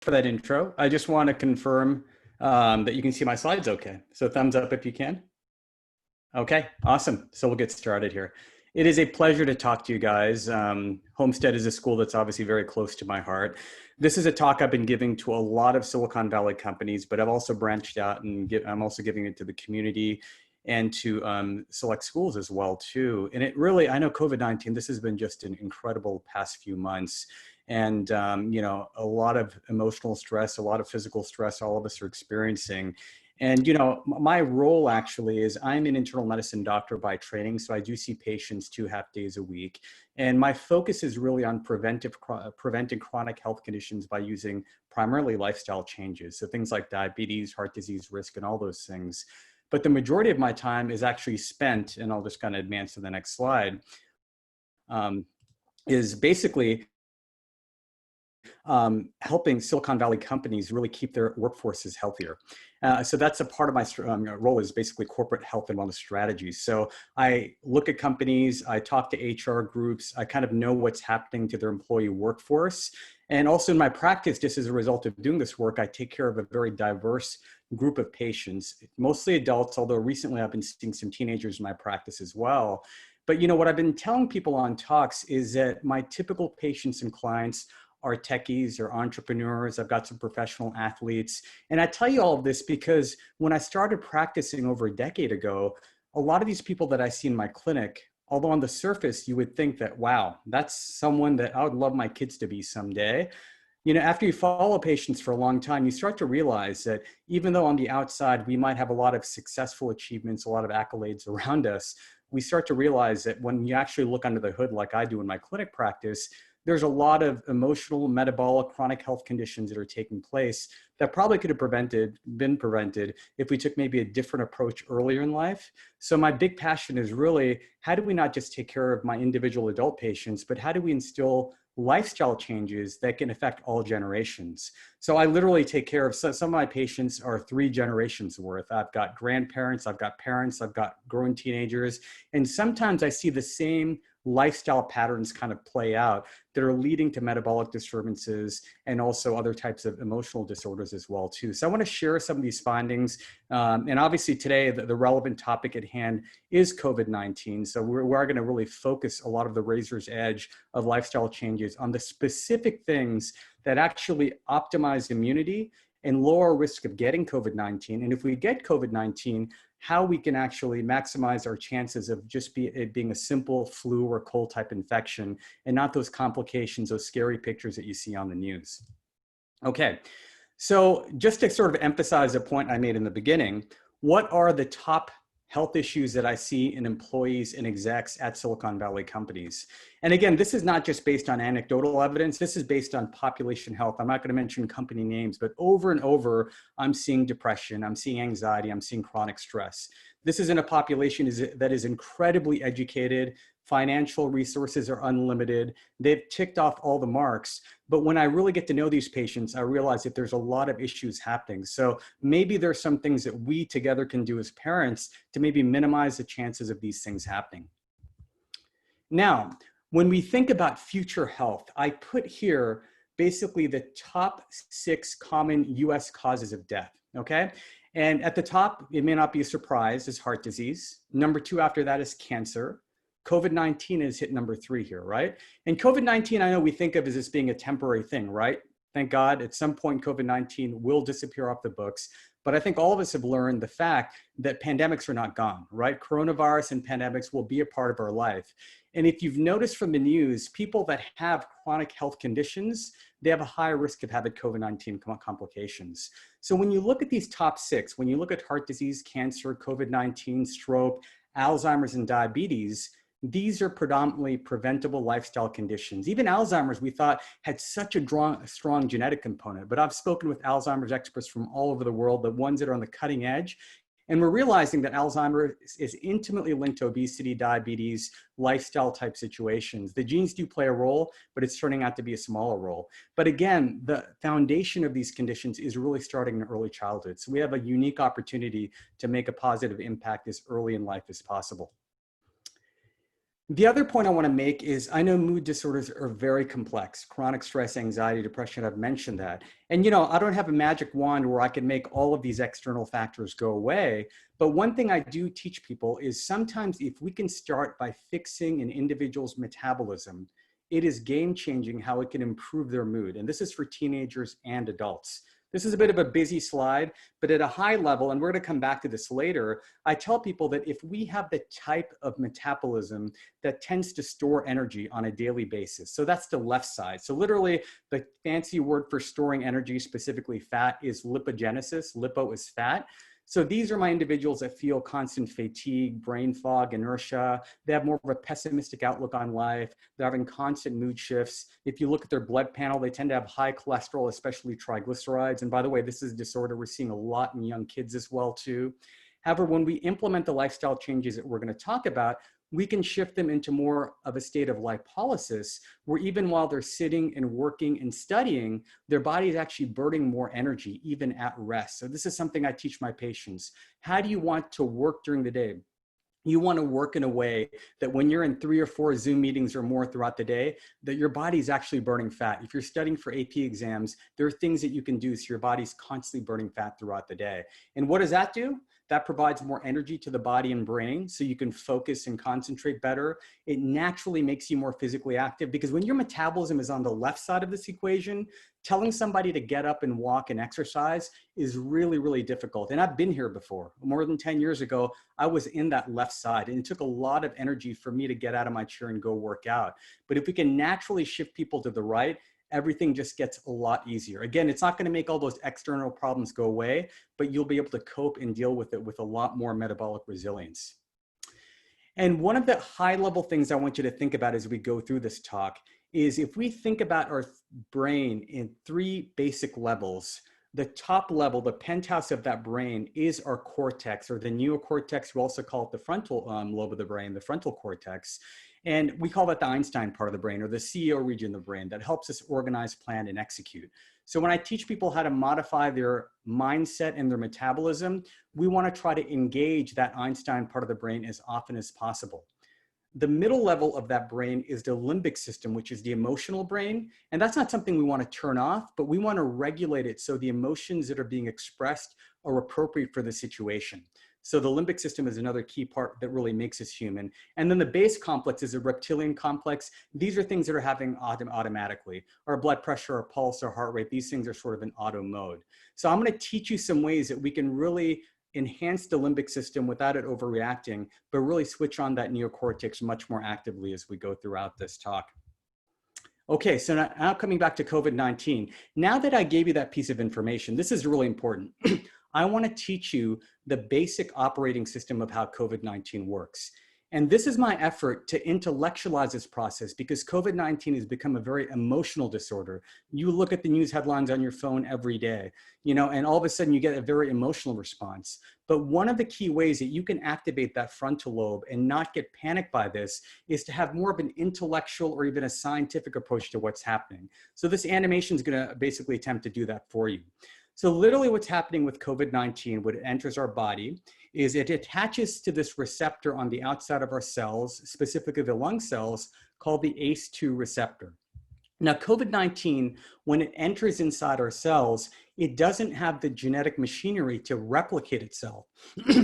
for that intro. I just want to confirm that you can see my slides okay. So thumbs up if you can. Okay, awesome. So we'll get started here. It is a pleasure to talk to you guys. Homestead is a school that's obviously very close to my heart. This is a talk I've been giving to a lot of Silicon Valley companies, but I've also branched out and I'm also giving it to the community and to select schools as well too. And it really, I know COVID-19, this has been just an incredible past few months. And, you know, a lot of emotional stress, a lot of physical stress all of us are experiencing. And, you know, my role actually is I'm an internal medicine doctor by training. So I do see patients 2.5 days a week. And my focus is really on preventing chronic health conditions by using primarily lifestyle changes. So things like diabetes, heart disease risk, and all those things. But the majority of my time is actually spent, and I'll just kind of advance to the next slide, is basically helping Silicon Valley companies really keep their workforces healthier. So that's a part of my role is basically corporate health and wellness strategies. So I look at companies, I talk to HR groups, I kind of know what's happening to their employee workforce. And also in my practice, just as a result of doing this work, I take care of a very diverse group of patients, mostly adults, although recently I've been seeing some teenagers in my practice as well. But you know, what I've been telling people on talks is that my typical patients and clients are techies or entrepreneurs. I've got some professional athletes. And I tell you all of this because when I started practicing over a decade ago, a lot of these people that I see in my clinic, although on the surface, you would think that, wow, that's someone that I would love my kids to be someday. You know, after you follow patients for a long time, you start to realize that even though on the outside, we might have a lot of successful achievements, a lot of accolades around us, we start to realize that when you actually look under the hood, like I do in my clinic practice, there's a lot of emotional, metabolic, chronic health conditions that are taking place that probably could have been prevented if we took maybe a different approach earlier in life. So my big passion is really, how do we not just take care of my individual adult patients, but how do we instill lifestyle changes that can affect all generations? So I literally take care of, some of my patients are 3 generations worth. I've got grandparents, I've got parents, I've got growing teenagers. And sometimes I see the same lifestyle patterns kind of play out that are leading to metabolic disturbances and also other types of emotional disorders as well too. So I want to share some of these findings. And obviously today, the relevant topic at hand is COVID-19. So we're going to really focus a lot of the razor's edge of lifestyle changes on the specific things that actually optimize immunity and lower risk of getting COVID-19. And if we get COVID-19, how we can actually maximize our chances of just it being a simple flu or cold type infection and not those complications, those scary pictures that you see on the news. Okay, so just to sort of emphasize a point I made in the beginning, what are the top health issues that I see in employees and execs at Silicon Valley companies? And again, this is not just based on anecdotal evidence. This is based on population health. I'm not going to mention company names, but over and over, I'm seeing depression, I'm seeing anxiety, I'm seeing chronic stress. This is in a population that is incredibly educated. Financial resources are unlimited. They've ticked off all the marks. But when I really get to know these patients, I realize that there's a lot of issues happening. So maybe there's some things that we together can do as parents to maybe minimize the chances of these things happening. Now, when we think about future health, I put here basically the top 6 common US causes of death, okay? And at the top, it may not be a surprise, is heart disease. Number 2 after that is cancer. COVID-19 is hit number 3 here, right? And COVID-19, I know we think of as this being a temporary thing, right? Thank God, at some point, COVID-19 will disappear off the books. But I think all of us have learned the fact that pandemics are not gone, right? Coronavirus and pandemics will be a part of our life. And if you've noticed from the news, people that have chronic health conditions, they have a higher risk of having COVID-19 complications. So when you look at these top 6, when you look at heart disease, cancer, COVID-19, stroke, Alzheimer's, and diabetes, these are predominantly preventable lifestyle conditions. Even Alzheimer's, we thought, had such a strong genetic component, but I've spoken with Alzheimer's experts from all over the world, the ones that are on the cutting edge, and we're realizing that Alzheimer's is intimately linked to obesity, diabetes, lifestyle type situations. The genes do play a role, but it's turning out to be a smaller role. But again, the foundation of these conditions is really starting in early childhood. So we have a unique opportunity to make a positive impact as early in life as possible. The other point I want to make is I know mood disorders are very complex. Chronic stress, anxiety, depression, I've mentioned that. And I don't have a magic wand where I can make all of these external factors go away. But one thing I do teach people is sometimes if we can start by fixing an individual's metabolism, it is game changing how it can improve their mood. And this is for teenagers and adults. This is a bit of a busy slide, but at a high level, and we're going to come back to this later, I tell people that if we have the type of metabolism that tends to store energy on a daily basis, so that's the left side. So literally the fancy word for storing energy, specifically fat, is lipogenesis. Lipo is fat. So these are my individuals that feel constant fatigue, brain fog, inertia. They have more of a pessimistic outlook on life. They're having constant mood shifts. If you look at their blood panel, they tend to have high cholesterol, especially triglycerides. And by the way, this is a disorder we're seeing a lot in young kids as well too. However, when we implement the lifestyle changes that we're going to talk about, we can shift them into more of a state of lipolysis, where even while they're sitting and working and studying, their body is actually burning more energy, even at rest. So this is something I teach my patients. How do you want to work during the day? You want to work in a way that when you're in 3 or 4 Zoom meetings or more throughout the day, that your body's actually burning fat. If you're studying for AP exams, there are things that you can do so your body's constantly burning fat throughout the day. And what does that do? That provides more energy to the body and brain so you can focus and concentrate better. It naturally makes you more physically active because when your metabolism is on the left side of this equation, telling somebody to get up and walk and exercise is really, really difficult. And I've been here before. More than 10 years ago, I was in that left side and it took a lot of energy for me to get out of my chair and go work out. But if we can naturally shift people to the right, everything just gets a lot easier. Again, it's not going to make all those external problems go away, but you'll be able to cope and deal with it with a lot more metabolic resilience. And one of the high level things I want you to think about as we go through this talk is if we think about our brain in 3 basic levels, the top level, the penthouse of that brain is our cortex, or the neocortex. We also call it the frontal lobe of the brain, the frontal cortex. And we call that the Einstein part of the brain, or the CEO region of the brain that helps us organize, plan, and execute. So when I teach people how to modify their mindset and their metabolism, we want to try to engage that Einstein part of the brain as often as possible. The middle level of that brain is the limbic system, which is the emotional brain. And that's not something we want to turn off, but we want to regulate it so the emotions that are being expressed are appropriate for the situation. So the limbic system is another key part that really makes us human. And then the base complex is a reptilian complex. These are things that are happening automatically. Our blood pressure, our pulse, our heart rate, these things are sort of in auto mode. So I'm going to teach you some ways that we can really enhance the limbic system without it overreacting, but really switch on that neocortex much more actively as we go throughout this talk. Okay, so now coming back to COVID-19. Now that I gave you that piece of information, this is really important. I want to teach you the basic operating system of how COVID-19 works. And this is my effort to intellectualize this process because COVID-19 has become a very emotional disorder. You look at the news headlines on your phone every day, and all of a sudden you get a very emotional response. But one of the key ways that you can activate that frontal lobe and not get panicked by this is to have more of an intellectual or even a scientific approach to what's happening. So this animation is going to basically attempt to do that for you. So literally what's happening with COVID-19 when it enters our body is it attaches to this receptor on the outside of our cells, specifically the lung cells, called the ACE2 receptor. Now, COVID-19, when it enters inside our cells, it doesn't have the genetic machinery to replicate itself.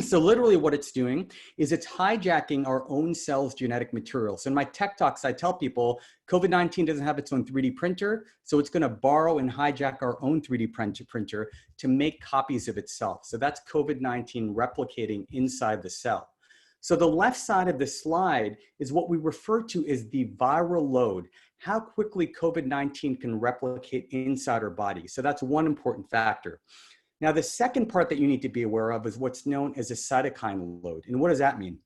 So literally what it's doing is it's hijacking our own cells' genetic material. So in my tech talks, I tell people COVID-19 doesn't have its own 3D printer, so it's going to borrow and hijack our own 3D printer to make copies of itself. So that's COVID-19 replicating inside the cell. So the left side of the slide is what we refer to as the viral load, how quickly COVID-19 can replicate inside our body. So that's one important factor. Now, the second part that you need to be aware of is what's known as a cytokine load. And what does that mean?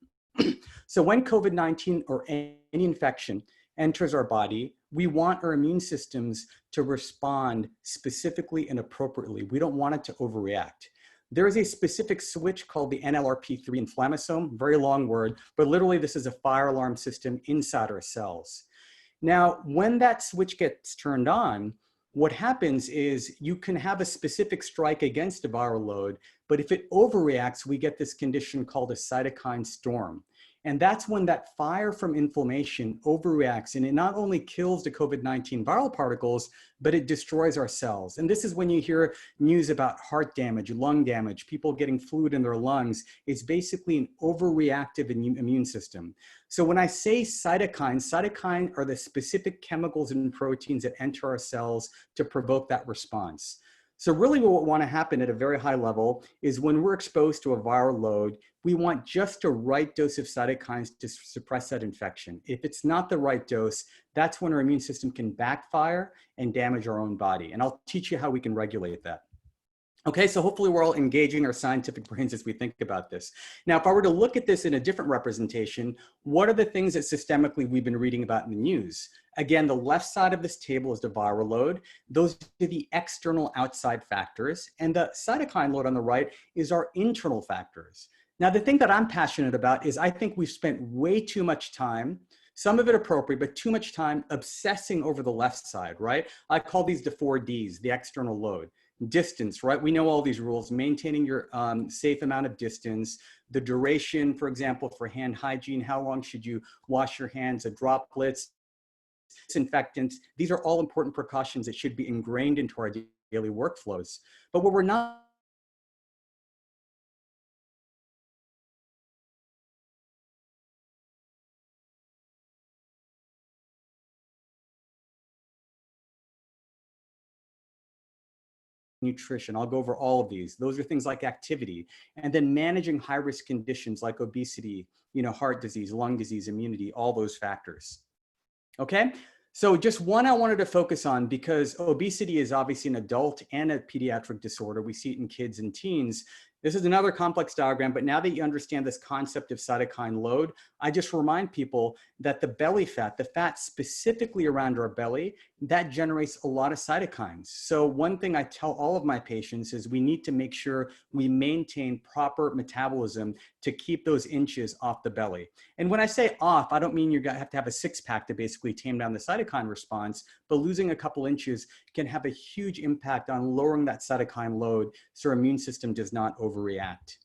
So when COVID-19 or any infection enters our body, we want our immune systems to respond specifically and appropriately. We don't want it to overreact. There is a specific switch called the NLRP3 inflammasome, very long word, but literally this is a fire alarm system inside our cells. Now, when that switch gets turned on, what happens is you can have a specific strike against a viral load, but if it overreacts, we get this condition called a cytokine storm. And that's when that fire from inflammation overreacts, and it not only kills the COVID-19 viral particles, but it destroys our cells. And this is when you hear news about heart damage, lung damage, people getting fluid in their lungs. It's basically an overreactive immune system. So when I say cytokines, cytokines are the specific chemicals and proteins that enter our cells to provoke that response. So really what want to happen at a very high level is when we're exposed to a viral load, we want just the right dose of cytokines to suppress that infection. If it's not the right dose, that's when our immune system can backfire and damage our own body. And I'll teach you how we can regulate that. Okay, so hopefully we're all engaging our scientific brains as we think about this. Now, if I were to look at this in a different representation, what are the things that systemically we've been reading about in the news? Again, the left side of this table is the viral load. Those are the external outside factors. And the cytokine load on the right is our internal factors. Now, the thing that I'm passionate about is I think we've spent way too much time, some of it appropriate, but too much time obsessing over the left side, right? I call these the 4Ds, the external load. Distance, right? We know all these rules, maintaining your safe amount of distance, the duration, for example, for hand hygiene, how long should you wash your hands, the droplets, disinfectants. These are all important precautions that should be ingrained into our daily workflows. But what we're not nutrition. I'll go over all of these. Those are things like activity, and then managing high-risk conditions like obesity, heart disease, lung disease, immunity, all those factors. Okay, so just one I wanted to focus on because obesity is obviously an adult and a pediatric disorder. We see it in kids and teens. This is another complex diagram, but now that you understand this concept of cytokine load, I just remind people that the belly fat, the fat specifically around our belly, that generates a lot of cytokines. So one thing I tell all of my patients is we need to make sure we maintain proper metabolism to keep those inches off the belly. And when I say off, I don't mean you're gonna have to have a six-pack to basically tame down the cytokine response, but losing a couple inches can have a huge impact on lowering that cytokine load so our immune system does not overreact.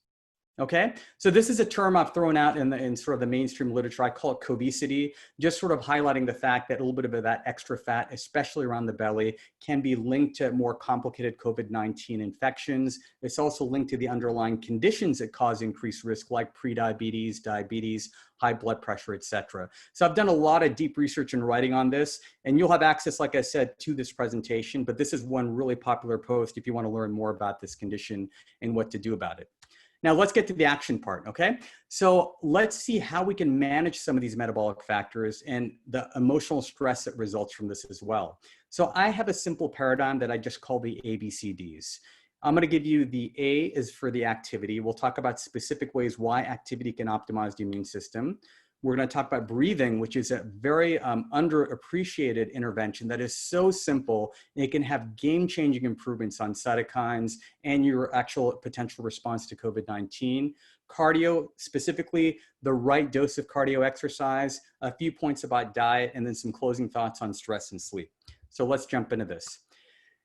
Okay, so this is a term I've thrown out in sort of the mainstream literature. I call it cobesity, just sort of highlighting the fact that a little bit of that extra fat, especially around the belly, can be linked to more complicated COVID-19 infections. It's also linked to the underlying conditions that cause increased risk, like prediabetes, diabetes, high blood pressure, et cetera. So I've done a lot of deep research and writing on this, and you'll have access, like I said, to this presentation, but this is one really popular post if you want to learn more about this condition and what to do about it. Now let's get to the action part, okay? So let's see how we can manage some of these metabolic factors and the emotional stress that results from this as well. So I have a simple paradigm that I just call the ABCDs. I'm gonna give you the A is for the activity. We'll talk about specific ways why activity can optimize the immune system. We're going to talk about breathing, which is a very underappreciated intervention that is so simple. It can have game-changing improvements on cytokines and your actual potential response to COVID-19. Cardio, specifically the right dose of cardio exercise, a few points about diet, and then some closing thoughts on stress and sleep. So let's jump into this.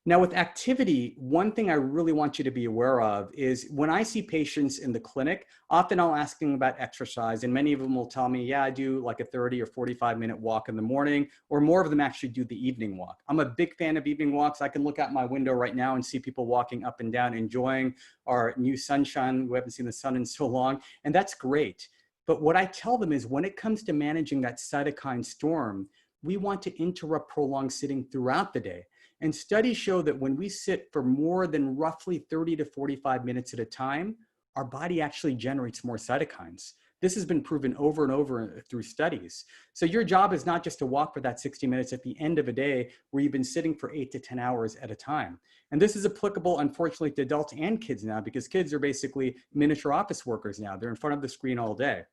Now with activity, one thing I really want you to be aware of is when I see patients in the clinic, often I'll ask them about exercise, and many of them will tell me, yeah, I do like a 30 or 45-minute walk in the morning, or more of them actually do the evening walk. I'm a big fan of evening walks. I can look out my window right now and see people walking up and down, enjoying our new sunshine. We haven't seen the sun in so long, and that's great. But what I tell them is when it comes to managing that cytokine storm, we want to interrupt prolonged sitting throughout the day. And studies show that when we sit for more than roughly 30 to 45 minutes at a time, our body actually generates more cytokines. This has been proven over and over through studies. So your job is not just to walk for that 60 minutes at the end of a day where you've been sitting for 8 to 10 hours at a time. And this is applicable, unfortunately, to adults and kids now, because kids are basically miniature office workers now. They're in front of the screen all day.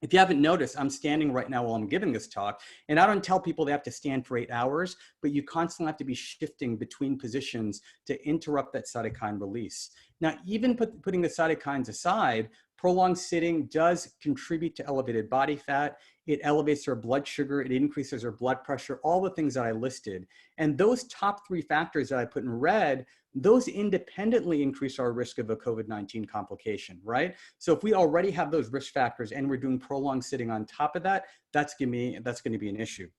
If you haven't noticed, I'm standing right now while I'm giving this talk, and I don't tell people they have to stand for 8 hours, but you constantly have to be shifting between positions to interrupt that cytokine release. Now, even putting the cytokines aside, prolonged sitting does contribute to elevated body fat. It elevates our blood sugar, it increases our blood pressure, all the things that I listed. And those top 3 factors that I put in red, those independently increase our risk of a COVID-19 complication, right? So if we already have those risk factors and we're doing prolonged sitting on top of that, that's going to be an issue.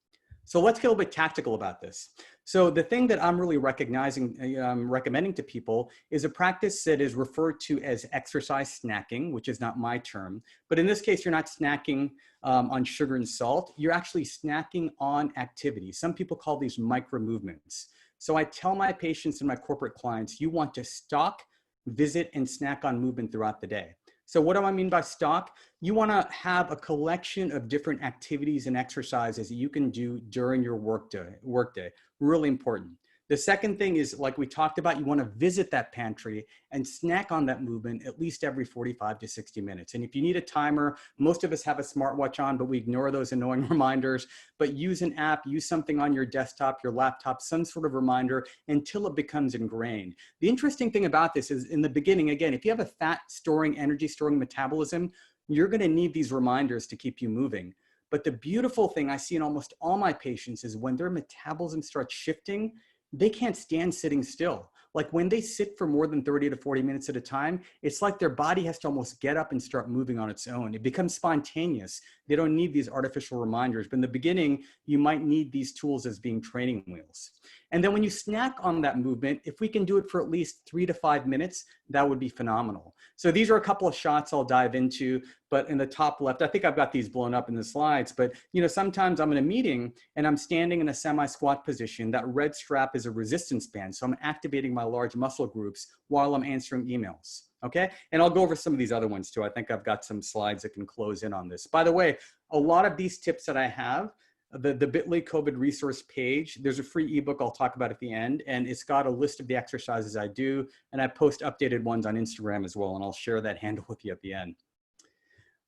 So let's get a little bit tactical about this. So the thing that I'm really recommending to people is a practice that is referred to as exercise snacking, which is not my term. But in this case, you're not snacking on sugar and salt. You're actually snacking on activity. Some people call these micro movements. So I tell my patients and my corporate clients, you want to stalk, visit, and snack on movement throughout the day. So what do I mean by stalk? You want to have a collection of different activities and exercises that you can do during your workday. Really important. The second thing is, like we talked about, you want to visit that pantry and snack on that movement at least every 45 to 60 minutes. And if you need a timer, most of us have a smartwatch on, but we ignore those annoying reminders. But use an app, use something on your desktop, your laptop, some sort of reminder until it becomes ingrained. The interesting thing about this is in the beginning, again, if you have a fat storing, energy storing metabolism, you're going to need these reminders to keep you moving. But the beautiful thing I see in almost all my patients is when their metabolism starts shifting, they can't stand sitting still. Like when they sit for more than 30 to 40 minutes at a time, it's like their body has to almost get up and start moving on its own. It becomes spontaneous. They don't need these artificial reminders. But in the beginning, you might need these tools as being training wheels. And then when you snack on that movement, if we can do it for at least 3 to 5 minutes, that would be phenomenal. So these are a couple of shots I'll dive into, but in the top left, I think I've got these blown up in the slides, but you know, sometimes I'm in a meeting and I'm standing in a semi-squat position. That red strap is a resistance band. So I'm activating my large muscle groups while I'm answering emails. Okay. And I'll go over some of these other ones too. I think I've got some slides that can close in on this. By the way, a lot of these tips that I have, the bit.ly COVID resource page, there's a free ebook I'll talk about at the end, and it's got a list of the exercises I do, and I post updated ones on Instagram as well, and I'll share that handle with you at the end.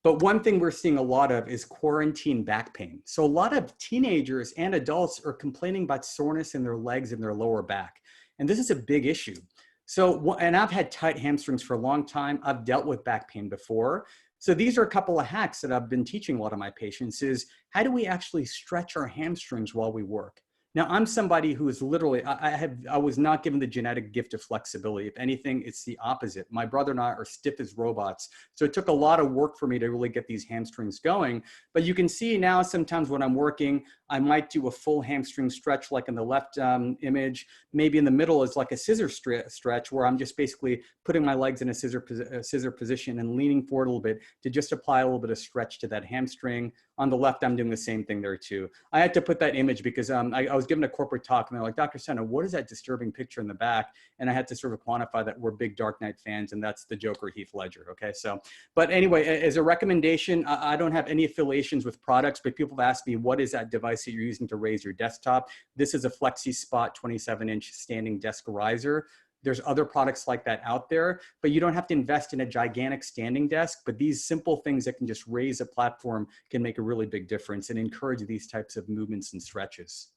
But one thing we're seeing a lot of is quarantine back pain. So a lot of teenagers and adults are complaining about soreness in their legs and their lower back, and this is a big issue. So, and I've had tight hamstrings for a long time. I've dealt with back pain before. So these are a couple of hacks that I've been teaching a lot of my patients is how do we actually stretch our hamstrings while we work? Now, I'm somebody who is literally, I was not given the genetic gift of flexibility. If anything, it's the opposite. My brother and I are stiff as robots. So it took a lot of work for me to really get these hamstrings going. But you can see now sometimes when I'm working, I might do a full hamstring stretch like in the left image. Maybe in the middle is like a scissor stretch where I'm just basically putting my legs in a scissor position and leaning forward a little bit to just apply a little bit of stretch to that hamstring. On the left, I'm doing the same thing there too. I had to put that image because I was given a corporate talk and they're like, Dr. Sinha, what is that disturbing picture in the back? And I had to sort of quantify that we're big Dark Knight fans and that's the Joker Heath Ledger, okay? So, but anyway, as a recommendation, I don't have any affiliations with products, but people have asked me, what is that device that you're using to raise your desktop? This is a Flexi Spot 27-inch standing desk riser. There's other products like that out there, but you don't have to invest in a gigantic standing desk, but these simple things that can just raise a platform can make a really big difference and encourage these types of movements and stretches.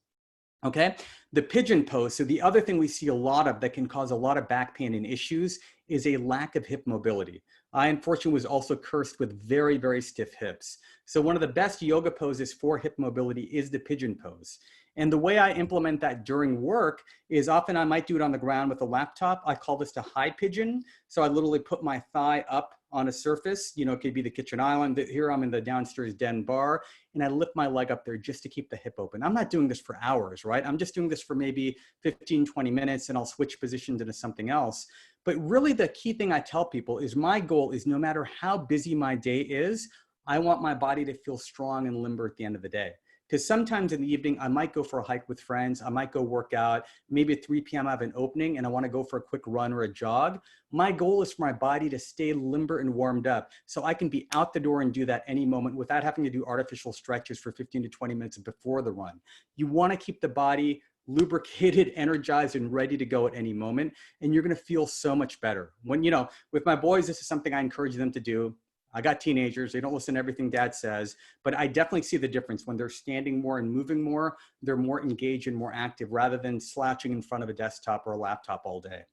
Okay, the pigeon pose. So the other thing we see a lot of that can cause a lot of back pain and issues is a lack of hip mobility. I unfortunately was also cursed with very, very stiff hips. So one of the best yoga poses for hip mobility is the pigeon pose. And the way I implement that during work is often I might do it on the ground with a laptop. I call this the high pigeon. So I literally put my thigh up on a surface, you know, it could be the kitchen island. Here I'm in the downstairs den bar and I lift my leg up there just to keep the hip open. I'm not doing this for hours, right? I'm just doing this for maybe 15, 20 minutes and I'll switch positions into something else. But really the key thing I tell people is my goal is no matter how busy my day is, I want my body to feel strong and limber at the end of the day. Because sometimes in the evening, I might go for a hike with friends. I might go work out. Maybe at 3 p.m. I have an opening and I want to go for a quick run or a jog. My goal is for my body to stay limber and warmed up so I can be out the door and do that any moment without having to do artificial stretches for 15 to 20 minutes before the run. You want to keep the body lubricated, energized, and ready to go at any moment. And you're going to feel so much better. When, you know, with my boys, this is something I encourage them to do. I got teenagers, they don't listen to everything dad says, but I definitely see the difference when they're standing more and moving more, they're more engaged and more active rather than slouching in front of a desktop or a laptop all day.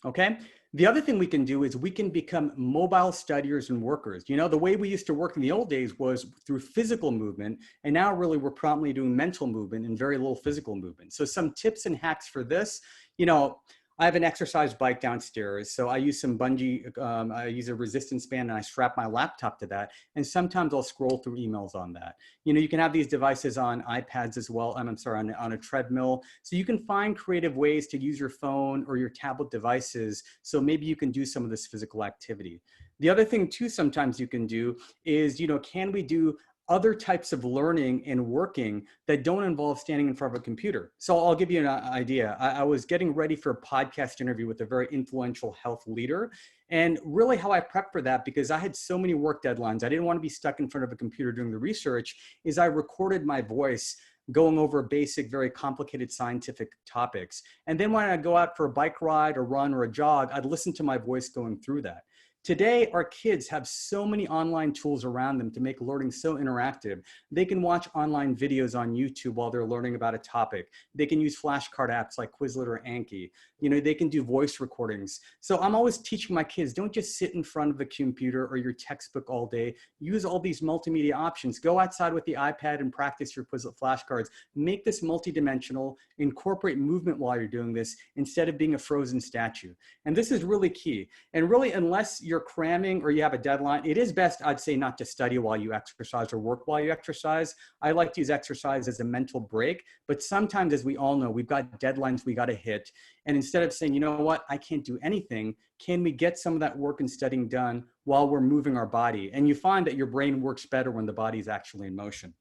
Okay. The other thing we can do is we can become mobile studiers and workers. You know, the way we used to work in the old days was through physical movement. And now really we're promptly doing mental movement and very little physical movement. So some tips and hacks for this, you know, I have an exercise bike downstairs, so I use some bungee, I use a resistance band and I strap my laptop to that. And sometimes I'll scroll through emails on that. You know, you can have these devices on iPads as well. I'm sorry, on a treadmill. So you can find creative ways to use your phone or your tablet devices. So maybe you can do some of this physical activity. The other thing too, sometimes you can do is, you know, can we do other types of learning and working that don't involve standing in front of a computer? So I'll give you an idea. I was getting ready for a podcast interview with a very influential health leader. And really how I prepped for that, because I had so many work deadlines, I didn't want to be stuck in front of a computer doing the research, is I recorded my voice going over basic, very complicated scientific topics. And then when I go out for a bike ride or run or a jog, I'd listen to my voice going through that. Today, our kids have so many online tools around them to make learning so interactive. They can watch online videos on YouTube while they're learning about a topic. They can use flashcard apps like Quizlet or Anki. You know, they can do voice recordings. So I'm always teaching my kids, don't just sit in front of the computer or your textbook all day. Use all these multimedia options. Go outside with the iPad and practice your Quizlet flashcards. Make this multidimensional, incorporate movement while you're doing this instead of being a frozen statue. And this is really key. And really, unless you're cramming or you have a deadline, it is best, I'd say, not to study while you exercise or work while you exercise. I like to use exercise as a mental break, but sometimes, as we all know, we've got deadlines we got to hit. And instead of saying, you know what, I can't do anything, can we get some of that work and studying done while we're moving our body? And you find that your brain works better when the body is actually in motion.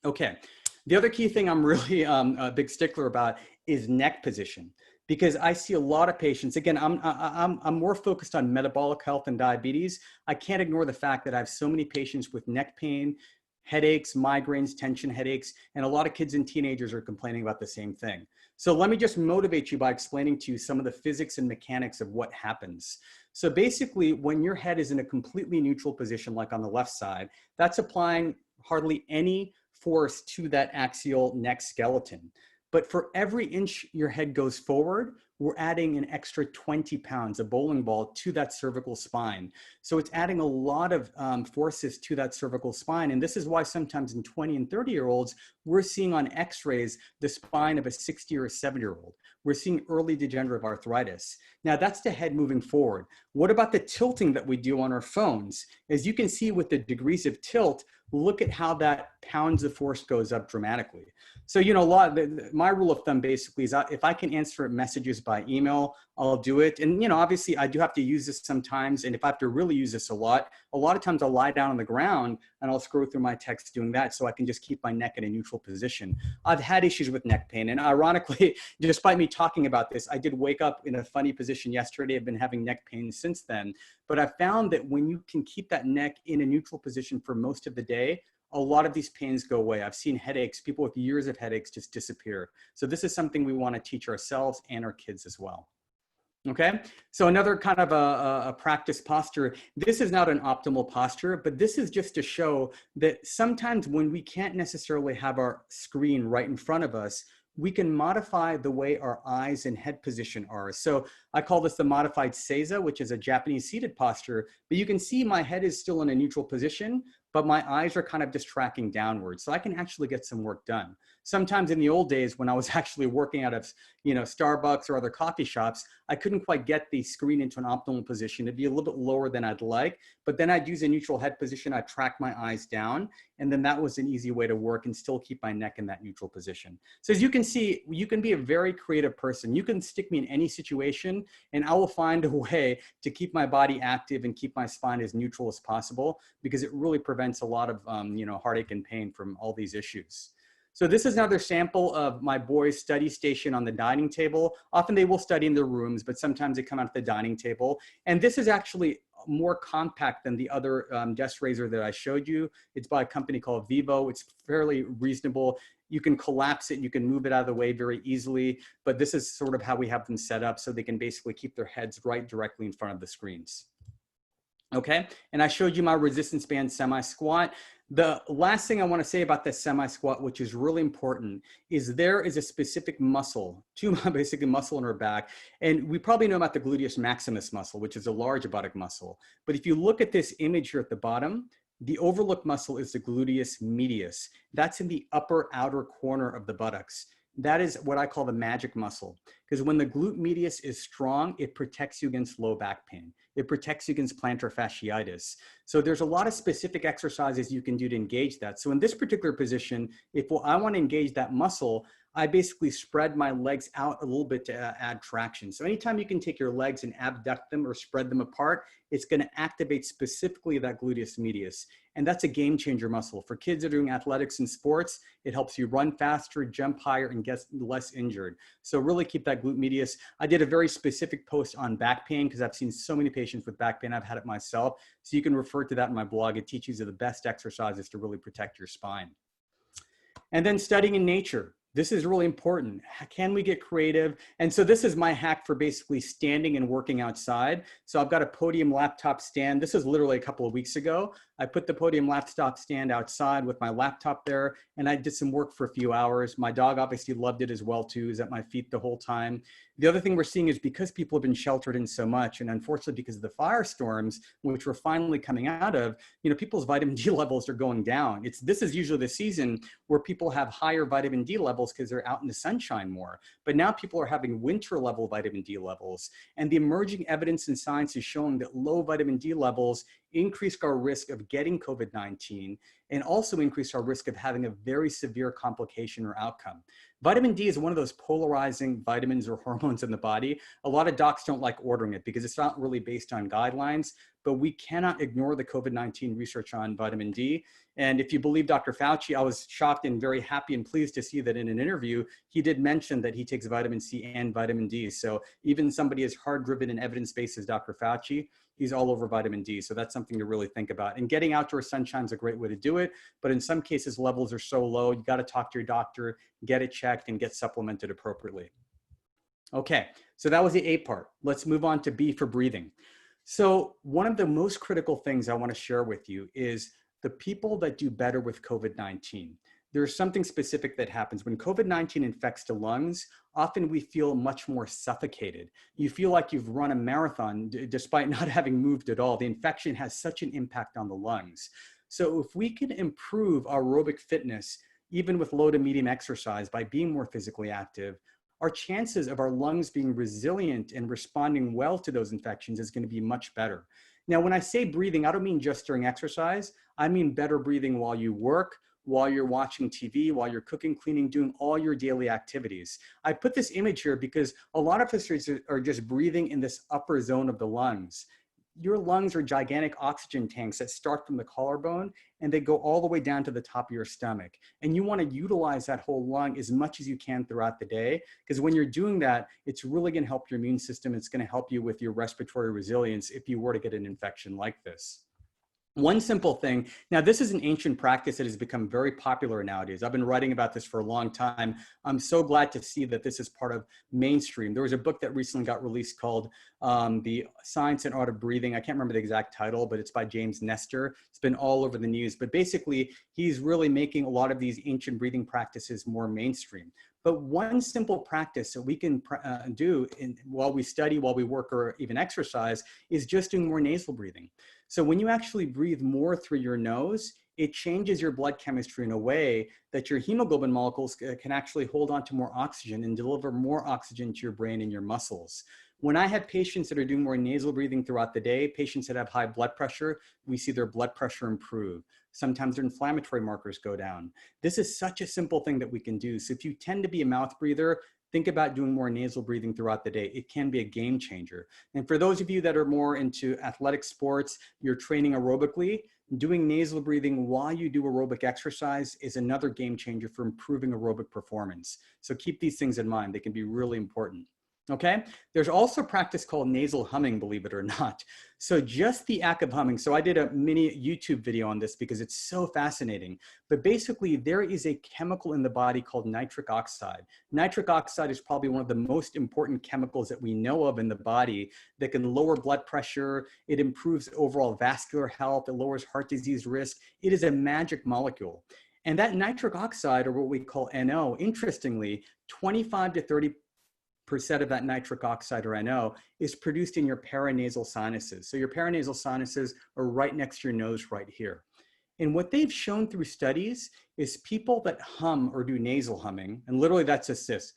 Okay, the other key thing I'm really a big stickler about is neck position. Because I see a lot of patients, again, I'm more focused on metabolic health and diabetes. I can't ignore the fact that I have so many patients with neck pain, headaches, migraines, tension headaches, and a lot of kids and teenagers are complaining about the same thing. So let me just motivate you by explaining to you some of the physics and mechanics of what happens. So basically, when your head is in a completely neutral position, like on the left side, that's applying hardly any force to that axial neck skeleton. But for every inch your head goes forward, we're adding an extra 20 pounds, a bowling ball, to that cervical spine. So it's adding a lot of forces to that cervical spine. And this is why sometimes in 20 and 30-year-olds, we're seeing on x-rays the spine of a 60 or a 70-year-old. We're seeing early degenerative arthritis. Now that's the head moving forward. What about the tilting that we do on our phones? As you can see with the degrees of tilt, look at how that pounds of force goes up dramatically. So, you know, my rule of thumb basically is if I can answer messages by email, I'll do it. And, you know, obviously I do have to use this sometimes. And if I have to really use this a lot of times I'll lie down on the ground and I'll scroll through my text doing that so I can just keep my neck in a neutral position. I've had issues with neck pain. And ironically, despite me talking about this, I did wake up in a funny position yesterday. I've been having neck pain since then. But I found that when you can keep that neck in a neutral position for most of the day, a lot of these pains go away. I've seen headaches, people with years of headaches just disappear. So this is something we want to teach ourselves and our kids as well. Okay, so another kind of a practice posture. This is not an optimal posture, but this is just to show that sometimes when we can't necessarily have our screen right in front of us, we can modify the way our eyes and head position are. So I call this the modified seiza, which is a Japanese seated posture, but you can see my head is still in a neutral position, but my eyes are kind of just tracking downwards. So I can actually get some work done. Sometimes in the old days when I was actually working out of, you know, Starbucks or other coffee shops, I couldn't quite get the screen into an optimal position. It'd be a little bit lower than I'd like, but then I'd use a neutral head position. I'd track my eyes down, and then that was an easy way to work and still keep my neck in that neutral position. So as you can see, you can be a very creative person. You can stick me in any situation and I will find a way to keep my body active and keep my spine as neutral as possible, because it really prevents a lot of you know, heartache and pain from all these issues. So this is another sample of my boys' study station on the dining table. Often they will study in their rooms, but sometimes they come out to the dining table. And this is actually more compact than the other desk raiser that I showed you. It's by a company called Vivo. It's fairly reasonable. You can collapse it, you can move it out of the way very easily, but this is sort of how we have them set up so they can basically keep their heads right directly in front of the screens. Okay, and I showed you my resistance band semi-squat. The last thing I want to say about this semi-squat, which is really important, is there is a specific muscle, basically muscle in our back. And we probably know about the gluteus maximus muscle, which is a large buttock muscle. But if you look at this image here at the bottom, the overlooked muscle is the gluteus medius. That's in the upper outer corner of the buttocks. that is what I call the magic muscle. Because when the glute medius is strong, it protects you against low back pain. It protects you against plantar fasciitis. So there's a lot of specific exercises you can do to engage that. So in this particular position, if I want to engage that muscle, I basically spread my legs out a little bit to add traction. So anytime you can take your legs and abduct them or spread them apart, it's going to activate specifically that gluteus medius. And that's a game changer muscle. For kids that are doing athletics and sports, it helps you run faster, jump higher, and get less injured. So really keep that glute medius. I did a very specific post on back pain because I've seen so many patients with back pain. I've had it myself. So you can refer to that in my blog. It teaches you the best exercises to really protect your spine. And then studying in nature. This is really important. Can we get creative? And so this is my hack for basically standing and working outside. So I've got a podium laptop stand. This is literally a couple of weeks ago. I put the podium laptop stand outside with my laptop there, and I did some work for a few hours. My dog obviously loved it as well too. He's at my feet the whole time. The other thing we're seeing is because people have been sheltered in so much, and unfortunately because of the firestorms, which we're finally coming out of, people's vitamin D levels are going down. This is usually the season where people have higher vitamin D levels because they're out in the sunshine more. But now people are having winter level vitamin D levels. And the emerging evidence in science is showing that low vitamin D levels increase our risk of getting COVID-19 and also increase our risk of having a very severe complication or outcome. Vitamin D is one of those polarizing vitamins or hormones in the body. A lot of docs don't like ordering it because it's not really based on guidelines, but we cannot ignore the COVID-19 research on vitamin D. And if you believe Dr. Fauci, I was shocked and very happy and pleased to see that in an interview, he did mention that he takes vitamin C and vitamin D. So even somebody as hard-driven and evidence-based as Dr. Fauci, he's all over vitamin D. So that's something to really think about. And getting outdoor sunshine is a great way to do it. But in some cases, levels are so low, you got to talk to your doctor, get it checked, and get supplemented appropriately. Okay, so that was the A part. Let's move on to B for breathing. So one of the most critical things I want to share with you is the people that do better with COVID-19. There's something specific that happens. When COVID-19 infects the lungs, often we feel much more suffocated. You feel like you've run a marathon despite not having moved at all. The infection has such an impact on the lungs. So if we can improve our aerobic fitness, even with low to medium exercise by being more physically active, our chances of our lungs being resilient and responding well to those infections is going to be much better. Now, when I say breathing, I don't mean just during exercise. I mean better breathing while you work, while you're watching TV, while you're cooking, cleaning, doing all your daily activities. I put this image here because a lot of us are just breathing in this upper zone of the lungs. Your lungs are gigantic oxygen tanks that start from the collarbone and they go all the way down to the top of your stomach. And you want to utilize that whole lung as much as you can throughout the day, because when you're doing that, it's really going to help your immune system. It's going to help you with your respiratory resilience if you were to get an infection like this. One simple thing, now this is an ancient practice that has become very popular nowadays. I've been writing about this for a long time. I'm so glad to see that this is part of mainstream. There was a book that recently got released called The Science and Art of Breathing. I can't remember the exact title, but it's by James Nestor. It's been all over the news, but basically he's really making a lot of these ancient breathing practices more mainstream. But one simple practice that we can do while we study, while we work, or even exercise is just doing more nasal breathing. So when you actually breathe more through your nose, it changes your blood chemistry in a way that your hemoglobin molecules can actually hold on to more oxygen and deliver more oxygen to your brain and your muscles. When I have patients that are doing more nasal breathing throughout the day, patients that have high blood pressure, we see their blood pressure improve. Sometimes their inflammatory markers go down. This is such a simple thing that we can do. So if you tend to be a mouth breather, think about doing more nasal breathing throughout the day. It can be a game changer. And for those of you that are more into athletic sports, you're training aerobically, doing nasal breathing while you do aerobic exercise is another game changer for improving aerobic performance. So keep these things in mind. They can be really important. Okay, there's also a practice called nasal humming, believe it or not. So just the act of humming. So I did a mini YouTube video on this because it's so fascinating. But basically there is a chemical in the body called nitric oxide. Nitric oxide is probably one of the most important chemicals that we know of in the body that can lower blood pressure. It improves overall vascular health. It lowers heart disease risk. It is a magic molecule. And that nitric oxide, or what we call NO, interestingly, 25 to 30% of that nitric oxide, or NO, is produced in your paranasal sinuses. So your paranasal sinuses are right next to your nose right here. And what they've shown through studies is people that hum or do nasal humming, and literally that's just this.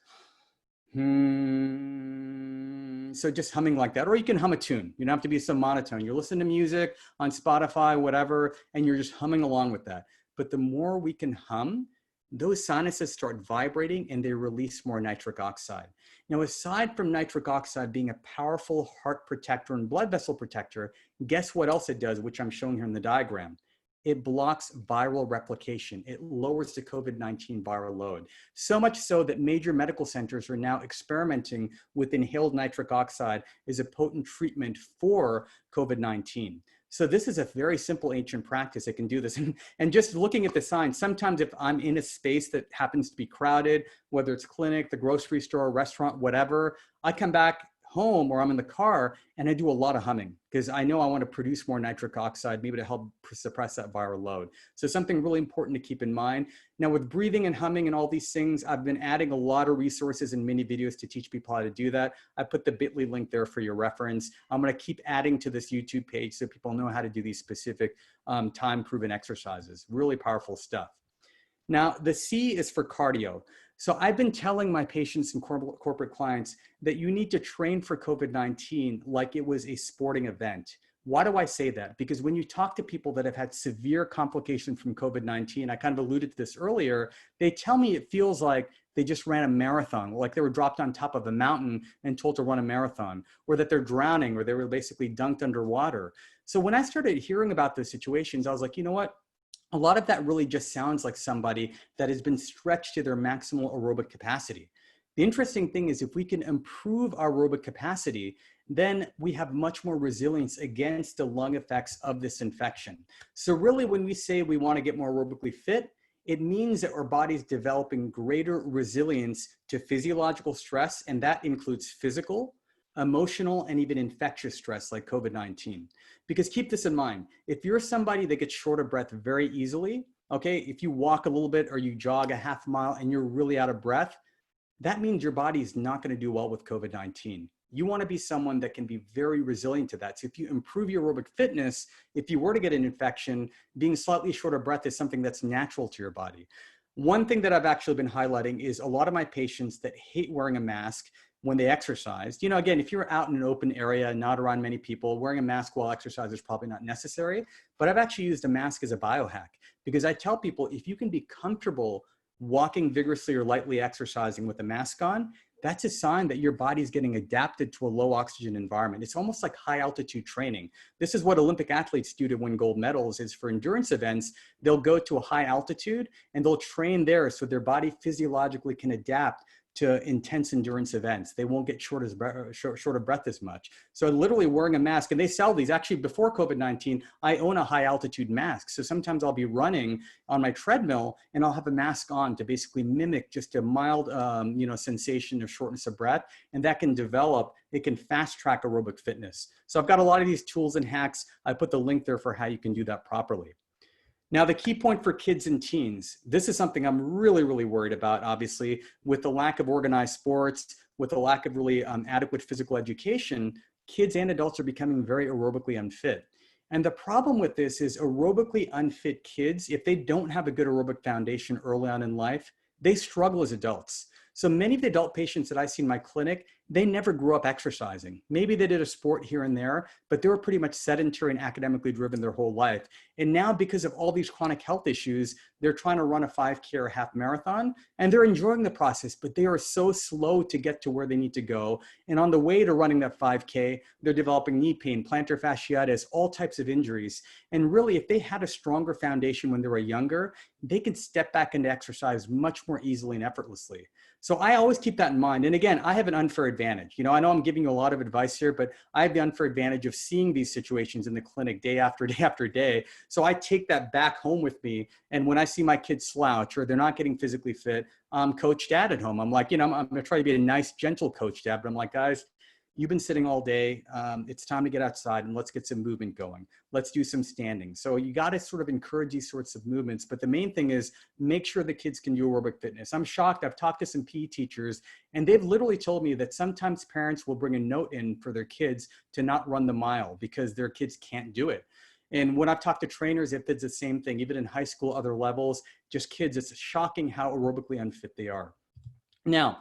So just humming like that, or you can hum a tune. You don't have to be so monotone. You're listening to music on Spotify, whatever, and you're just humming along with that. But the more we can hum, those sinuses start vibrating and they release more nitric oxide. Now, aside from nitric oxide being a powerful heart protector and blood vessel protector, guess what else it does, which I'm showing here in the diagram? It blocks viral replication. It lowers the COVID-19 viral load. So much so that major medical centers are now experimenting with inhaled nitric oxide as a potent treatment for COVID-19. So this is a very simple ancient practice that can do this. And just looking at the signs, sometimes if I'm in a space that happens to be crowded, whether it's clinic, the grocery store, restaurant, whatever, I come back home or I'm in the car and I do a lot of humming because I know I want to produce more nitric oxide, maybe to help suppress that viral load. So something really important to keep in mind. Now with breathing and humming and all these things, I've been adding a lot of resources and mini videos to teach people how to do that. I put the bit.ly link there for your reference. I'm going to keep adding to this YouTube page so people know how to do these specific time-proven exercises. Really powerful stuff. Now, the C is for cardio. So I've been telling my patients and corporate clients that you need to train for COVID-19 like it was a sporting event. Why do I say that? Because when you talk to people that have had severe complications from COVID-19, I kind of alluded to this earlier, they tell me it feels like they just ran a marathon, like they were dropped on top of a mountain and told to run a marathon, or that they're drowning, or they were basically dunked underwater. So when I started hearing about those situations, I was like, you know what? A lot of that really just sounds like somebody that has been stretched to their maximal aerobic capacity. The interesting thing is if we can improve our aerobic capacity, then we have much more resilience against the lung effects of this infection. So really when we say we want to get more aerobically fit, it means that our body's developing greater resilience to physiological stress, and that includes physical, emotional, and even infectious stress like COVID-19. Because keep this in mind, if you're somebody that gets short of breath very easily, okay, if you walk a little bit or you jog a half mile and you're really out of breath, that means your body is not going to do well with COVID-19. You want to be someone that can be very resilient to that. So if you improve your aerobic fitness, if you were to get an infection, being slightly short of breath is something that's natural to your body. One thing that I've actually been highlighting is a lot of my patients that hate wearing a mask when they exercise. You know, again, if you're out in an open area, not around many people, wearing a mask while exercise is probably not necessary. But I've actually used a mask as a biohack because I tell people if you can be comfortable walking vigorously or lightly exercising with a mask on, that's a sign that your body's getting adapted to a low oxygen environment. It's almost like high altitude training. This is what Olympic athletes do to win gold medals is for endurance events, they'll go to a high altitude and they'll train there so their body physiologically can adapt to intense endurance events. They won't get short of breath as much. So literally wearing a mask, and they sell these. Actually, before COVID-19, I own a high altitude mask. So sometimes I'll be running on my treadmill and I'll have a mask on to basically mimic just a mild sensation of shortness of breath. And that can develop, it can fast track aerobic fitness. So I've got a lot of these tools and hacks. I put the link there for how you can do that properly. Now, the key point for kids and teens, this is something I'm really, really worried about, obviously, with the lack of organized sports, with the lack of really adequate physical education, kids and adults are becoming very aerobically unfit. And the problem with this is aerobically unfit kids, if they don't have a good aerobic foundation early on in life, they struggle as adults. So many of the adult patients that I see in my clinic, they never grew up exercising. Maybe they did a sport here and there, but they were pretty much sedentary and academically driven their whole life. And now because of all these chronic health issues, they're trying to run a 5K or a half marathon, and they're enjoying the process, but they are so slow to get to where they need to go. And on the way to running that 5K, they're developing knee pain, plantar fasciitis, all types of injuries. And really, if they had a stronger foundation when they were younger, they could step back into exercise much more easily and effortlessly. So I always keep that in mind. And again, I have an unfair advantage. You know, I know I'm giving you a lot of advice here, but I have the unfair advantage of seeing these situations in the clinic day after day after day. So I take that back home with me. And when I see my kids slouch or they're not getting physically fit, I'm coach dad at home. I'm like, I'm going to try to be a nice, gentle coach dad, but I'm like, guys, you've been sitting all day. It's time to get outside and let's get some movement going. Let's do some standing. So you got to sort of encourage these sorts of movements. But the main thing is make sure the kids can do aerobic fitness. I'm shocked. I've talked to some PE teachers and they've literally told me that sometimes parents will bring a note in for their kids to not run the mile because their kids can't do it. And when I've talked to trainers, it did the same thing, even in high school, other levels, just kids, it's shocking how aerobically unfit they are. Now,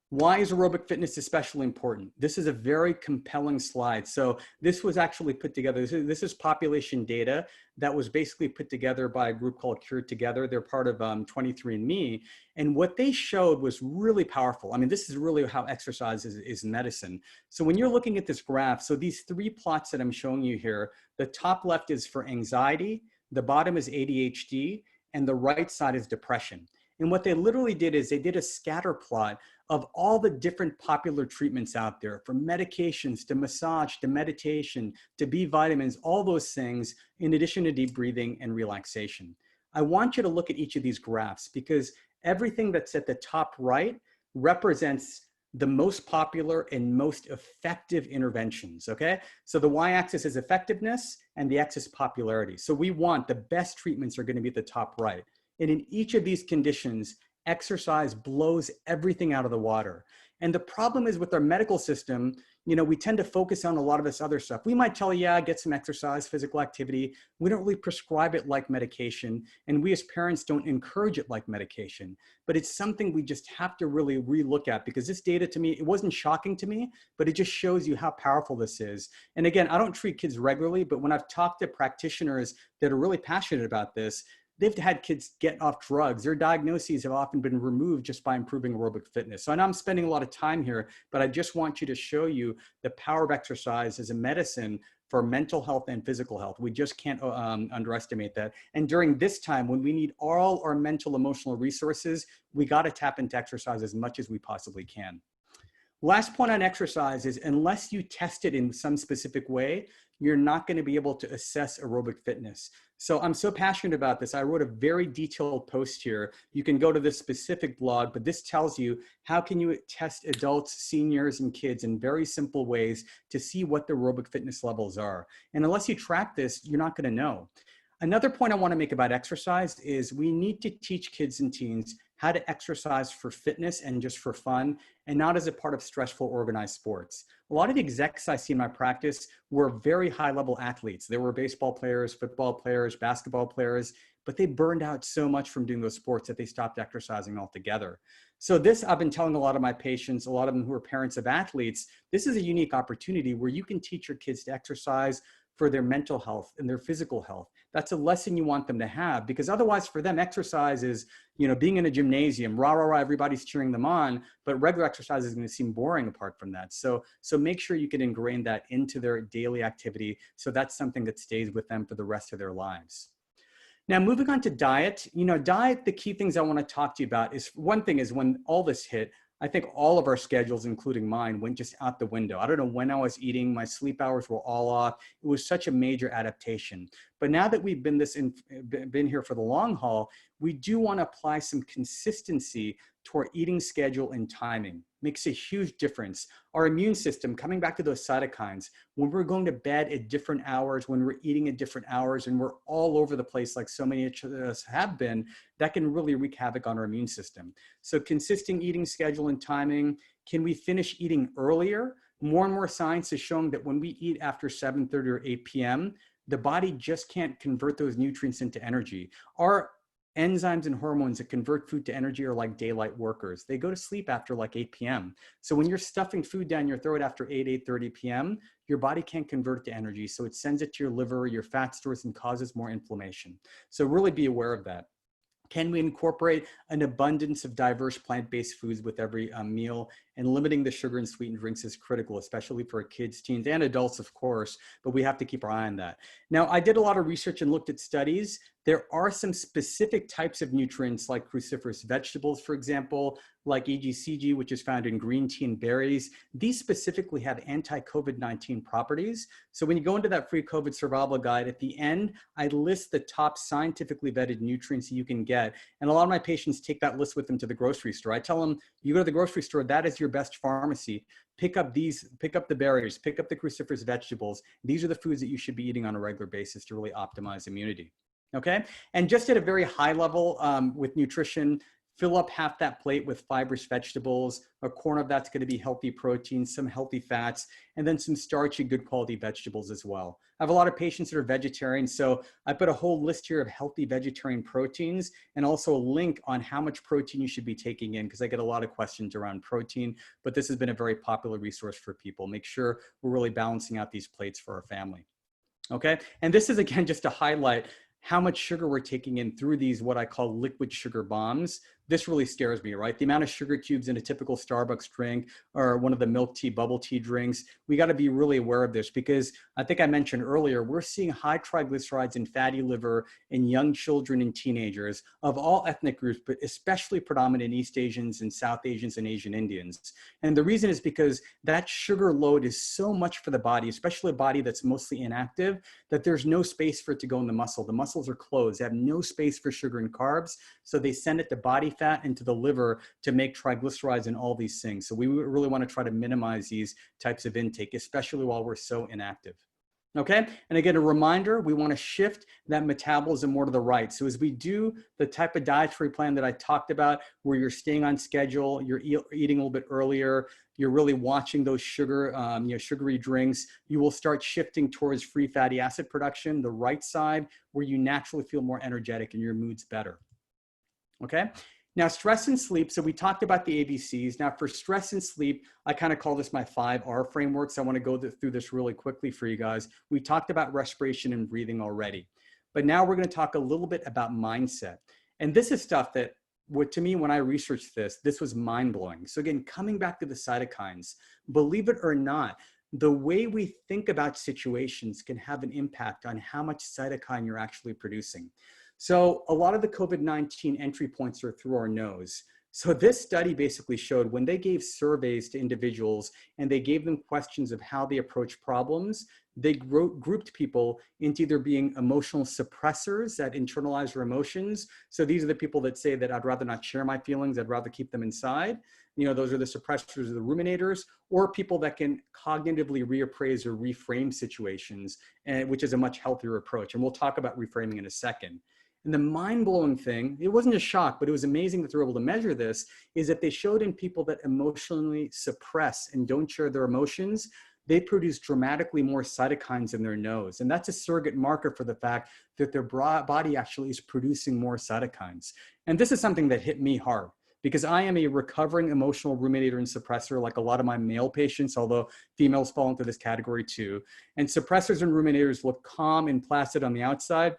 why is aerobic fitness especially important? This is a very compelling slide. So this was actually put together. This is population data that was basically put together by a group called Cured Together. They're part of 23andMe. And what they showed was really powerful. I mean, this is really how exercise is medicine. So when you're looking at this graph, so these three plots that I'm showing you here, the top left is for anxiety, the bottom is ADHD, and the right side is depression. And what they literally did is they did a scatter plot of all the different popular treatments out there, from medications to massage to meditation to B vitamins, all those things, in addition to deep breathing and relaxation. I want you to look at each of these graphs because everything that's at the top right represents the most popular and most effective interventions, okay? So the y-axis is effectiveness and the x is popularity. So we want the best treatments are gonna be at the top right. And in each of these conditions, exercise blows everything out of the water. And the problem is with our medical system, you know, we tend to focus on a lot of this other stuff. We might tell you, yeah, get some exercise, physical activity. We don't really prescribe it like medication. And we as parents don't encourage it like medication. But it's something we just have to really relook at because this data to me, it wasn't shocking to me, but it just shows you how powerful this is. And again, I don't treat kids regularly, but when I've talked to practitioners that are really passionate about this, they've had kids get off drugs. Their diagnoses have often been removed just by improving aerobic fitness. So I know I'm spending a lot of time here, but I just want you to show you the power of exercise as a medicine for mental health and physical health. We just can't underestimate that. And during this time, when we need all our mental, emotional resources, we got to tap into exercise as much as we possibly can. Last point on exercise is unless you test it in some specific way, you're not going to be able to assess aerobic fitness. So I'm so passionate about this. I wrote a very detailed post here. You can go to this specific blog, but this tells you how can you test adults, seniors, and kids in very simple ways to see what the aerobic fitness levels are. And unless you track this, you're not going to know. Another point I want to make about exercise is we need to teach kids and teens how to exercise for fitness and just for fun, and not as a part of stressful organized sports. A lot of the execs I see in my practice were very high-level athletes. They were baseball players, football players, basketball players, but they burned out so much from doing those sports that they stopped exercising altogether. So this, I've been telling a lot of my patients, a lot of them who are parents of athletes, this is a unique opportunity where you can teach your kids to exercise for their mental health and their physical health. That's a lesson you want them to have, because otherwise for them, exercise is, you know, being in a gymnasium, rah, rah, rah, everybody's cheering them on, but regular exercise is going to seem boring apart from that. So make sure you can ingrain that into their daily activity. So that's something that stays with them for the rest of their lives. Now, moving on to diet, you know, diet, the key things I want to talk to you about is, one thing is when all this hit, I think all of our schedules, including mine, went just out the window. I don't know when I was eating. My sleep hours were all off. It was such a major adaptation. But now that we've been here for the long haul, we do want to apply some consistency to our eating schedule and timing. Makes a huge difference. Our immune system, coming back to those cytokines, when we're going to bed at different hours, when we're eating at different hours, and we're all over the place like so many of us have been, that can really wreak havoc on our immune system. So consistent eating schedule and timing. Can we finish eating earlier? More and more science is showing that when we eat after 7:30 or 8 p.m., the body just can't convert those nutrients into energy. Our enzymes and hormones that convert food to energy are like daylight workers. They go to sleep after like 8 p.m. So when you're stuffing food down your throat after 8:30 p.m., your body can't convert it to energy. So it sends it to your liver, your fat stores, and causes more inflammation. So really be aware of that. Can we incorporate an abundance of diverse plant-based foods with every meal? And limiting the sugar and sweetened drinks is critical, especially for kids, teens, and adults, of course, but we have to keep our eye on that. Now, I did a lot of research and looked at studies. There are some specific types of nutrients like cruciferous vegetables, for example, like EGCG, which is found in green tea and berries. These specifically have anti-COVID-19 properties. So when you go into that free COVID survival guide, at the end, I list the top scientifically vetted nutrients you can get. And a lot of my patients take that list with them to the grocery store. I tell them, you go to the grocery store, that is your best pharmacy. Pick up these, pick up the berries, pick up the cruciferous vegetables. These are the foods that you should be eating on a regular basis to really optimize immunity. Okay, and just at a very high level with nutrition, Fill up half that plate with fibrous vegetables. A corner of that's going to be healthy proteins, some healthy fats, and then some starchy, good quality vegetables as well. I have a lot of patients that are vegetarian, so I put a whole list here of healthy vegetarian proteins and also a link on how much protein you should be taking in, because I get a lot of questions around protein, but this has been a very popular resource for people. Make sure we're really balancing out these plates for our family. Okay, and this is again just to highlight how much sugar we're taking in through these what I call liquid sugar bombs. This really scares me, right? The amount of sugar cubes in a typical Starbucks drink or one of the milk tea, bubble tea drinks, we got to be really aware of this, because I think I mentioned earlier, we're seeing high triglycerides and fatty liver in young children and teenagers of all ethnic groups, but especially predominant in East Asians and South Asians and Asian Indians. And the reason is because that sugar load is so much for the body, especially a body that's mostly inactive, that there's no space for it to go in the muscle. The muscles are closed. They have no space for sugar and carbs. So they send it to body fat and to the liver to make triglycerides and all these things. So we really want to try to minimize these types of intake, especially while we're so inactive. Okay, and again, a reminder, we want to shift that metabolism more to the right. So as we do the type of dietary plan that I talked about, where you're staying on schedule, you're eating a little bit earlier, you're really watching those sugary drinks, you will start shifting towards free fatty acid production, the right side, where you naturally feel more energetic and your mood's better. Okay. Now, stress and sleep. So we talked about the ABCs. Now for stress and sleep, I kind of call this my 5R framework. So I want to go through this really quickly for you guys. We talked about respiration and breathing already, but now we're going to talk a little bit about mindset. And this is stuff that, to me, when I researched this was mind blowing. So again, coming back to the cytokines, believe it or not, the way we think about situations can have an impact on how much cytokine you're actually producing. So a lot of the COVID-19 entry points are through our nose. So this study basically showed when they gave surveys to individuals and they gave them questions of how they approach problems, they grouped people into either being emotional suppressors that internalize their emotions. So these are the people that say that I'd rather not share my feelings, I'd rather keep them inside. You know, those are the suppressors or the ruminators, or people that can cognitively reappraise or reframe situations, which is a much healthier approach. And we'll talk about reframing in a second. And the mind-blowing thing, it wasn't a shock, but it was amazing that they were able to measure this, is that they showed in people that emotionally suppress and don't share their emotions, they produce dramatically more cytokines in their nose. And that's a surrogate marker for the fact that their body actually is producing more cytokines. And this is something that hit me hard, because I am a recovering emotional ruminator and suppressor, like a lot of my male patients, although females fall into this category too. And suppressors and ruminators look calm and placid on the outside,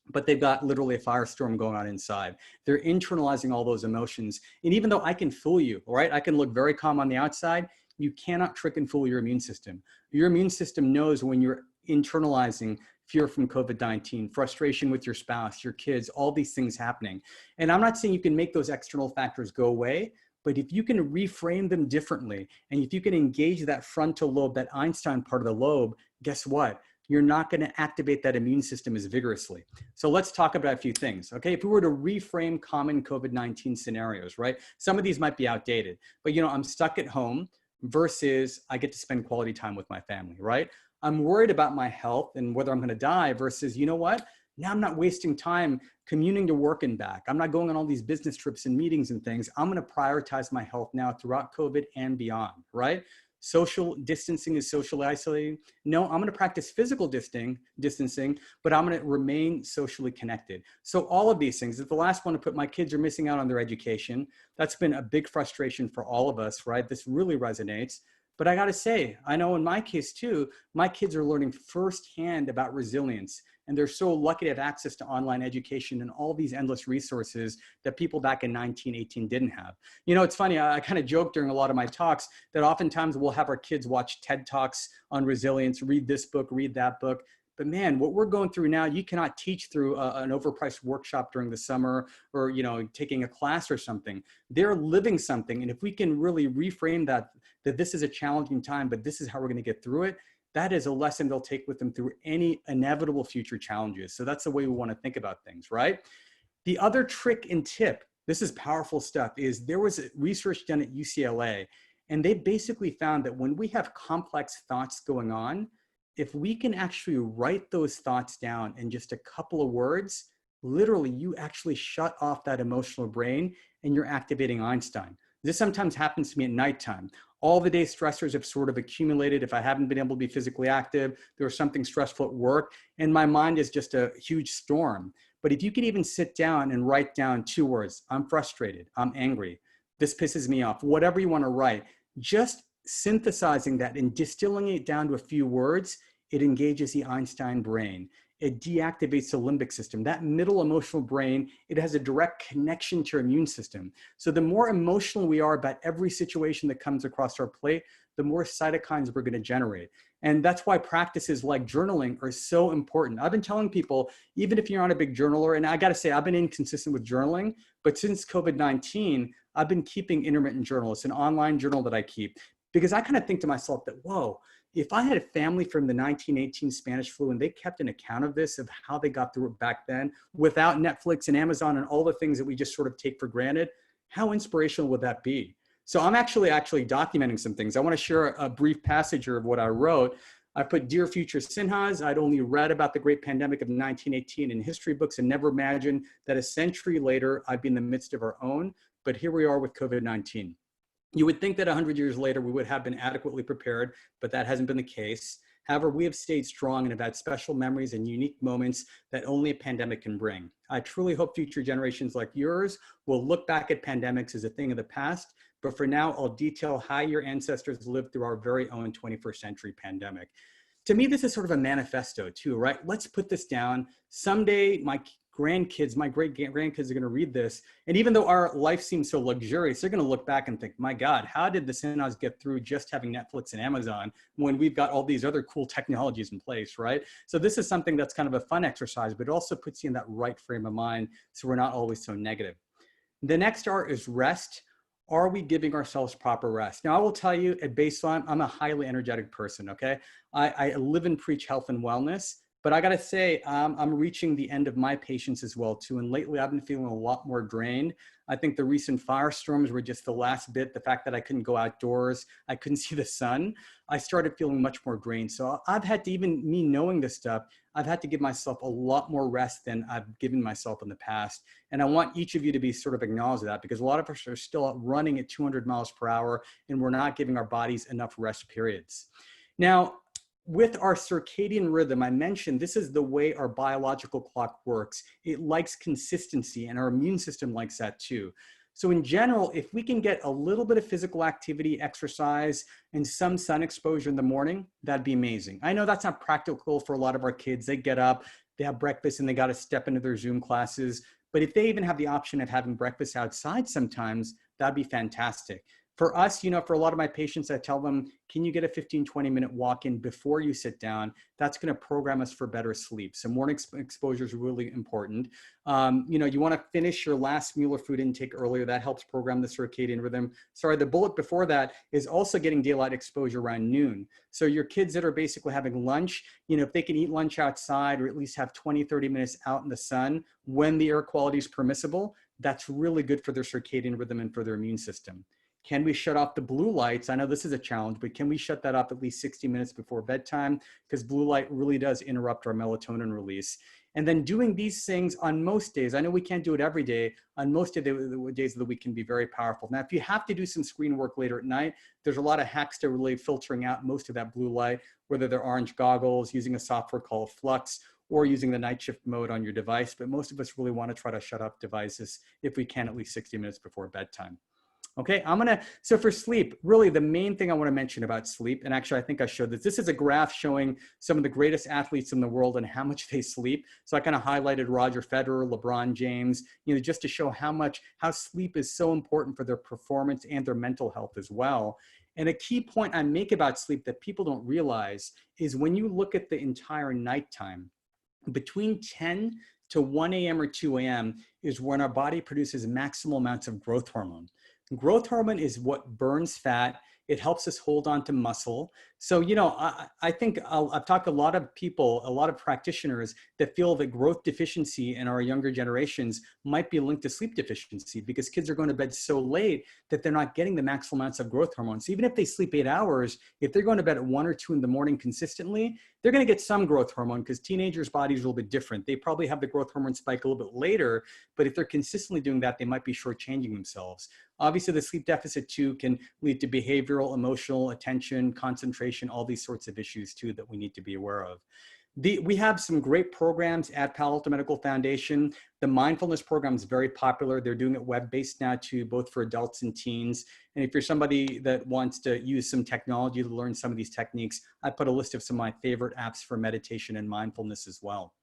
but they've got literally a firestorm going on inside. They're internalizing all those emotions. And even though I can fool you, all right, I can look very calm on the outside, you cannot trick and fool your immune system. Your immune system knows when you're internalizing fear from COVID-19, frustration with your spouse, your kids, all these things happening. And I'm not saying you can make those external factors go away, but if you can reframe them differently, and if you can engage that frontal lobe, that Einstein part of the lobe, guess what? You're not going to activate that immune system as vigorously. So let's talk about a few things. Okay, if we were to reframe common COVID-19 scenarios, right? Some of these might be outdated, but you know, I'm stuck at home versus I get to spend quality time with my family, right? I'm worried about my health and whether I'm going to die versus, you know what? Now I'm not wasting time commuting to work and back. I'm not going on all these business trips and meetings and things. I'm going to prioritize my health now throughout COVID and beyond, right? Social distancing is socially isolating. No, I'm going to practice physical distancing, but I'm going to remain socially connected. So all of these things, the last one to put, my kids are missing out on their education. That's been a big frustration for all of us, right? This really resonates. But I got to say, I know in my case too, my kids are learning firsthand about resilience. And they're so lucky to have access to online education and all these endless resources that people back in 1918 didn't have. You know, it's funny, I kind of joke during a lot of my talks that oftentimes we'll have our kids watch TED Talks on resilience, read this book, read that book. But man, what we're going through now, you cannot teach through an overpriced workshop during the summer or, you know, taking a class or something. They're living something. And if we can really reframe that this is a challenging time, but this is how we're going to get through it, that is a lesson they'll take with them through any inevitable future challenges. So that's the way we want to think about things, right? The other trick and tip, this is powerful stuff, is there was research done at UCLA, and they basically found that when we have complex thoughts going on, if we can actually write those thoughts down in just a couple of words, literally you actually shut off that emotional brain and you're activating Einstein. This sometimes happens to me at nighttime. All the day stressors have sort of accumulated. If I haven't been able to be physically active, there was something stressful at work, and my mind is just a huge storm. But if you can even sit down and write down 2 words, I'm frustrated, I'm angry, this pisses me off, whatever you want to write, just synthesizing that and distilling it down to a few words, it engages the Einstein brain. It deactivates the limbic system. That middle emotional brain, it has a direct connection to your immune system. So the more emotional we are about every situation that comes across our plate, the more cytokines we're going to generate. And that's why practices like journaling are so important. I've been telling people, even if you're not a big journaler, and I got to say, I've been inconsistent with journaling, but since COVID-19, I've been keeping intermittent journal. It's an online journal that I keep because I kind of think to myself that, whoa, if I had a family from the 1918 Spanish flu and they kept an account of this, of how they got through it back then, without Netflix and Amazon and all the things that we just sort of take for granted, how inspirational would that be? So I'm actually documenting some things. I want to share a brief passage of what I wrote. I put, "Dear future Sinhas, I'd only read about the great pandemic of 1918 in history books and never imagined that a century later, I'd be in the midst of our own. But here we are with COVID-19. You would think that 100 years later, we would have been adequately prepared, but that hasn't been the case. However, we have stayed strong and have had special memories and unique moments that only a pandemic can bring. I truly hope future generations like yours will look back at pandemics as a thing of the past, but for now, I'll detail how your ancestors lived through our very own 21st century pandemic." To me, this is sort of a manifesto too, right? Let's put this down. Someday, my grandkids, my great grandkids are going to read this. And even though our life seems so luxurious, they're going to look back and think, my God, how did the Sinhas get through just having Netflix and Amazon when we've got all these other cool technologies in place, right? So this is something that's kind of a fun exercise, but it also puts you in that right frame of mind so we're not always so negative. The next R is rest. Are we giving ourselves proper rest? Now, I will tell you at baseline, I'm a highly energetic person, okay? I live and preach health and wellness. But I gotta say, I'm reaching the end of my patience as well too. And lately I've been feeling a lot more drained. I think the recent firestorms were just the last bit. The fact that I couldn't go outdoors, I couldn't see the sun, I started feeling much more drained. So I've had to, even me knowing this stuff, I've had to give myself a lot more rest than I've given myself in the past. And I want each of you to be sort of acknowledge that, because a lot of us are still running at 200 miles per hour and we're not giving our bodies enough rest periods. Now, with our circadian rhythm, I mentioned this is the way our biological clock works. It likes consistency, and our immune system likes that too. So in general, if we can get a little bit of physical activity, exercise, and some sun exposure in the morning, that'd be amazing. I know that's not practical for a lot of our kids. They get up, they have breakfast, and they got to step into their Zoom classes. But if they even have the option of having breakfast outside sometimes, that'd be fantastic. For us, you know, for a lot of my patients, I tell them, can you get a 15, 20-minute walk-in before you sit down? That's going to program us for better sleep. So morning exposure is really important. You know, you want to finish your last meal or food intake earlier. That helps program the circadian rhythm. Sorry, the bullet before that is also getting daylight exposure around noon. So your kids that are basically having lunch, you know, if they can eat lunch outside or at least have 20, 30 minutes out in the sun when the air quality is permissible, that's really good for their circadian rhythm and for their immune system. Can we shut off the blue lights? I know this is a challenge, but can we shut that off at least 60 minutes before bedtime? Because blue light really does interrupt our melatonin release. And then doing these things on most days, I know we can't do it every day, on most of the days of the week can be very powerful. Now, if you have to do some screen work later at night, there's a lot of hacks to really filtering out most of that blue light, whether they're orange goggles, using a software called Flux, or using the night shift mode on your device. But most of us really want to try to shut off devices if we can at least 60 minutes before bedtime. Okay, so for sleep, really the main thing I want to mention about sleep, and actually I think I showed this, this is a graph showing some of the greatest athletes in the world and how much they sleep. So I kind of highlighted Roger Federer, LeBron James, you know, just to show how sleep is so important for their performance and their mental health as well. And a key point I make about sleep that people don't realize is when you look at the entire nighttime, between 10 to 1 a.m. or 2 a.m. is when our body produces maximal amounts of growth hormone. Growth hormone is what burns fat. It helps us hold on to muscle. So, you know, I think I've talked to a lot of people, a lot of practitioners that feel that growth deficiency in our younger generations might be linked to sleep deficiency because kids are going to bed so late that they're not getting the maximal amounts of growth hormones. Even if they sleep 8 hours, if they're going to bed at 1 or 2 in the morning consistently, they're going to get some growth hormone because teenagers' bodies are a little bit different. They probably have the growth hormone spike a little bit later, but if they're consistently doing that, they might be shortchanging themselves. Obviously, the sleep deficit too can lead to behavioral, emotional, attention, concentration, all these sorts of issues too that we need to be aware of. We have some great programs at Palo Alto Medical Foundation. The mindfulness program is very popular. They're doing it web-based now too, both for adults and teens. And if you're somebody that wants to use some technology to learn some of these techniques, I put a list of some of my favorite apps for meditation and mindfulness as well.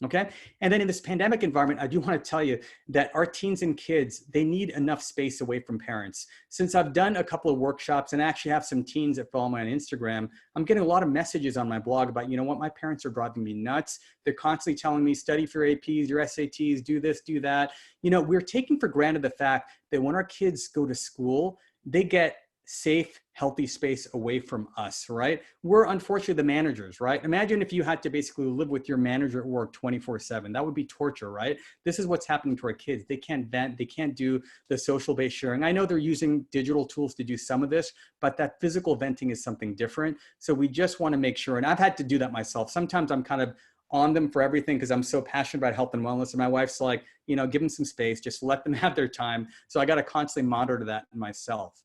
Okay. And then in this pandemic environment, I do want to tell you that our teens and kids, they need enough space away from parents. Since I've done a couple of workshops and I actually have some teens that follow me on Instagram, I'm getting a lot of messages on my blog about, you know what, my parents are driving me nuts. They're constantly telling me, study for your APs, your SATs, do this, do that. You know, we're taking for granted the fact that when our kids go to school, they get safe, healthy space away from us, right? We're unfortunately the managers, right? Imagine if you had to basically live with your manager at work 24/7. That would be torture, right? This is what's happening to our kids. They can't vent, they can't do the social-based sharing. I know they're using digital tools to do some of this, but that physical venting is something different. So we just want to make sure, and I've had to do that myself. Sometimes I'm kind of on them for everything because I'm so passionate about health and wellness. And my wife's like, you know, give them some space, just let them have their time. So I got to constantly monitor that myself.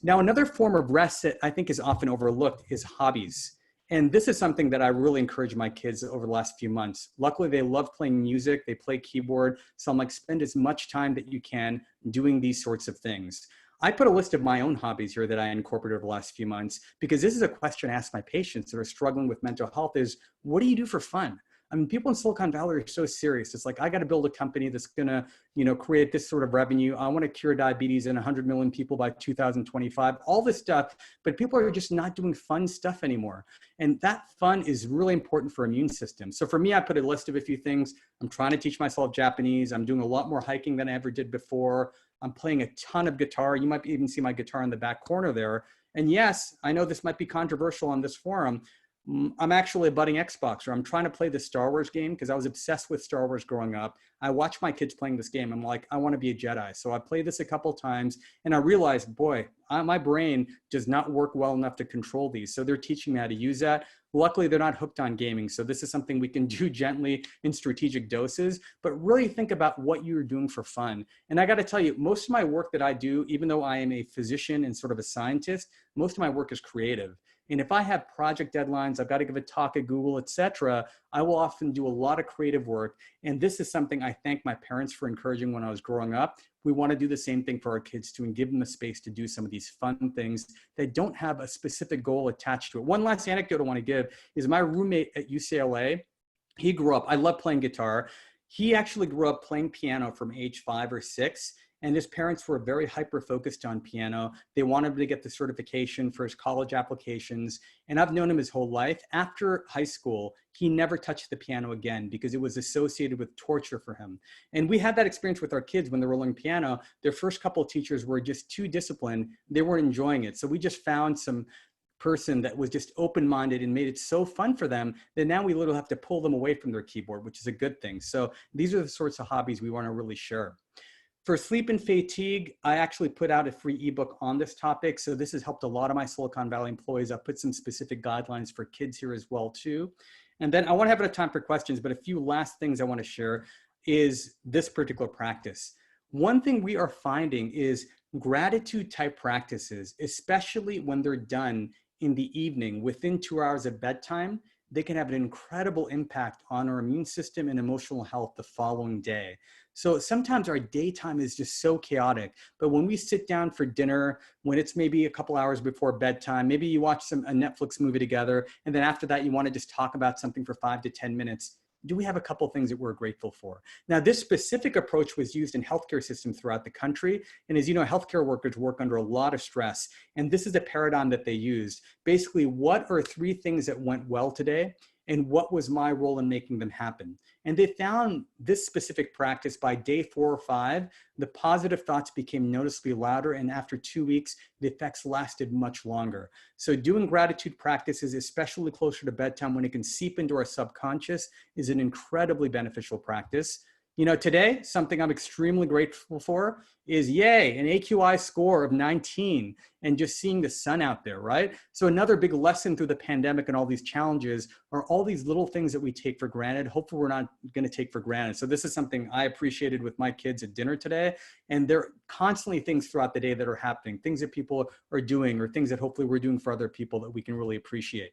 Now, another form of rest that I think is often overlooked is hobbies. And this is something that I really encourage my kids over the last few months. Luckily, they love playing music, they play keyboard. So I'm like, spend as much time that you can doing these sorts of things. I put a list of my own hobbies here that I incorporated over the last few months, because this is a question I ask my patients that are struggling with mental health is, what do you do for fun? I mean, people in Silicon Valley are so serious. It's like, I got to build a company that's going to, you know, create this sort of revenue. I want to cure diabetes in 100 million people by 2025, all this stuff. But people are just not doing fun stuff anymore. And that fun is really important for immune system. So for me, I put a list of a few things. I'm trying to teach myself Japanese. I'm doing a lot more hiking than I ever did before. I'm playing a ton of guitar. You might even see my guitar in the back corner there. And yes, I know this might be controversial on this forum. I'm actually a budding Xboxer. I'm trying to play the Star Wars game because I was obsessed with Star Wars growing up. I watch my kids playing this game. I'm like, I want to be a Jedi. So I played this a couple of times and I realized, boy, my brain does not work well enough to control these. So they're teaching me how to use that. Luckily, they're not hooked on gaming. So this is something we can do gently in strategic doses, but really think about what you're doing for fun. And I got to tell you, most of my work that I do, even though I am a physician and sort of a scientist, most of my work is creative. And if I have project deadlines, I've got to give a talk at Google, etc., I will often do a lot of creative work. And this is something I thank my parents for encouraging when I was growing up. We want to do the same thing for our kids too and give them a space to do some of these fun things that don't have a specific goal attached to it. One last anecdote I want to give is my roommate at UCLA. He grew up, I love playing guitar. He actually grew up playing piano from age 5 or 6. And his parents were very hyper-focused on piano. They wanted him to get the certification for his college applications. And I've known him his whole life. After high school, he never touched the piano again because it was associated with torture for him. And we had that experience with our kids when they were learning piano. Their first couple of teachers were just too disciplined. They weren't enjoying it. So we just found some person that was just open-minded and made it so fun for them that now we literally have to pull them away from their keyboard, which is a good thing. So these are the sorts of hobbies we want to really share. For sleep and fatigue, I actually put out a free ebook on this topic. So this has helped a lot of my Silicon Valley employees. I've put some specific guidelines for kids here as well too. And then I want to have enough time for questions, but a few last things I want to share is this particular practice. One thing we are finding is gratitude type practices, especially when they're done in the evening within 2 hours of bedtime, they can have an incredible impact on our immune system and emotional health the following day. So sometimes our daytime is just so chaotic, but when we sit down for dinner, when it's maybe a couple hours before bedtime, maybe you watch a Netflix movie together, and then after that, you want to just talk about something for 5 to 10 minutes. Do we have a couple things that we're grateful for? Now, this specific approach was used in healthcare systems throughout the country. And as you know, healthcare workers work under a lot of stress. And this is a paradigm that they used. Basically, what are 3 things that went well today? and what was my role in making them happen. And they found this specific practice by day 4 or 5, the positive thoughts became noticeably louder, and after 2 weeks, the effects lasted much longer. So doing gratitude practices, especially closer to bedtime when it can seep into our subconscious, is an incredibly beneficial practice. You know, today, something I'm extremely grateful for is, yay, an AQI score of 19 and just seeing the sun out there, right? So another big lesson through the pandemic and all these challenges are all these little things that we take for granted. Hopefully we're not gonna take for granted. So this is something I appreciated with my kids at dinner today. And there are constantly things throughout the day that are happening, things that people are doing or things that hopefully we're doing for other people that we can really appreciate.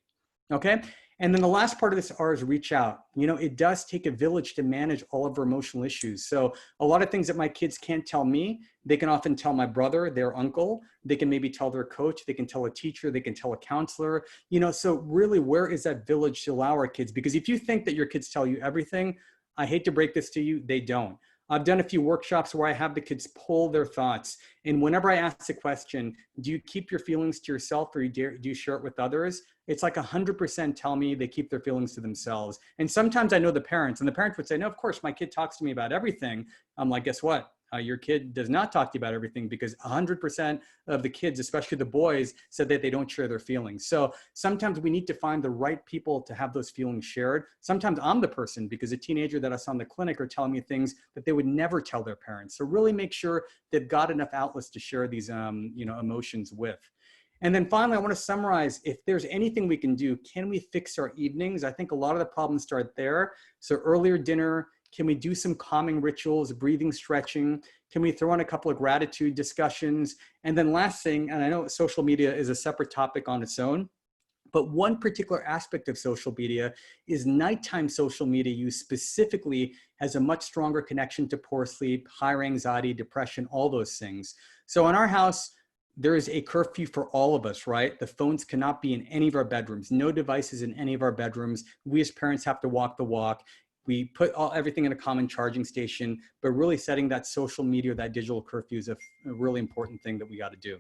Okay. And then the last part of this R is reach out. You know, it does take a village to manage all of our emotional issues. So a lot of things that my kids can't tell me, they can often tell my brother, their uncle, they can maybe tell their coach, they can tell a teacher, they can tell a counselor, you know, so really where is that village to allow our kids? Because if you think that your kids tell you everything, I hate to break this to you, they don't. I've done a few workshops where I have the kids pull their thoughts. And whenever I ask the question, do you keep your feelings to yourself or do you share it with others? It's like 100% tell me they keep their feelings to themselves. And sometimes I know the parents, and the parents would say, no, of course, my kid talks to me about everything. I'm like, guess what? Your kid does not talk to you about everything, because 100% of the kids, especially the boys, said that they don't share their feelings. So sometimes we need to find the right people to have those feelings shared. Sometimes I'm the person, because a teenager that I saw in the clinic are telling me things that they would never tell their parents. So really make sure they've got enough outlets to share these you know, emotions with. And then finally, I want to summarize, if there's anything we can do, can we fix our evenings? I think a lot of the problems start there. So earlier dinner, can we do some calming rituals, breathing, stretching? Can we throw in a couple of gratitude discussions? And then last thing, and I know social media is a separate topic on its own, but one particular aspect of social media is nighttime social media use specifically has a much stronger connection to poor sleep, higher anxiety, depression, all those things. So in our house, there is a curfew for all of us, right? The phones cannot be in any of our bedrooms, no devices in any of our bedrooms. We as parents have to walk the walk. We put everything in a common charging station, but really setting that social media, that digital curfew is a really important thing that we got to do.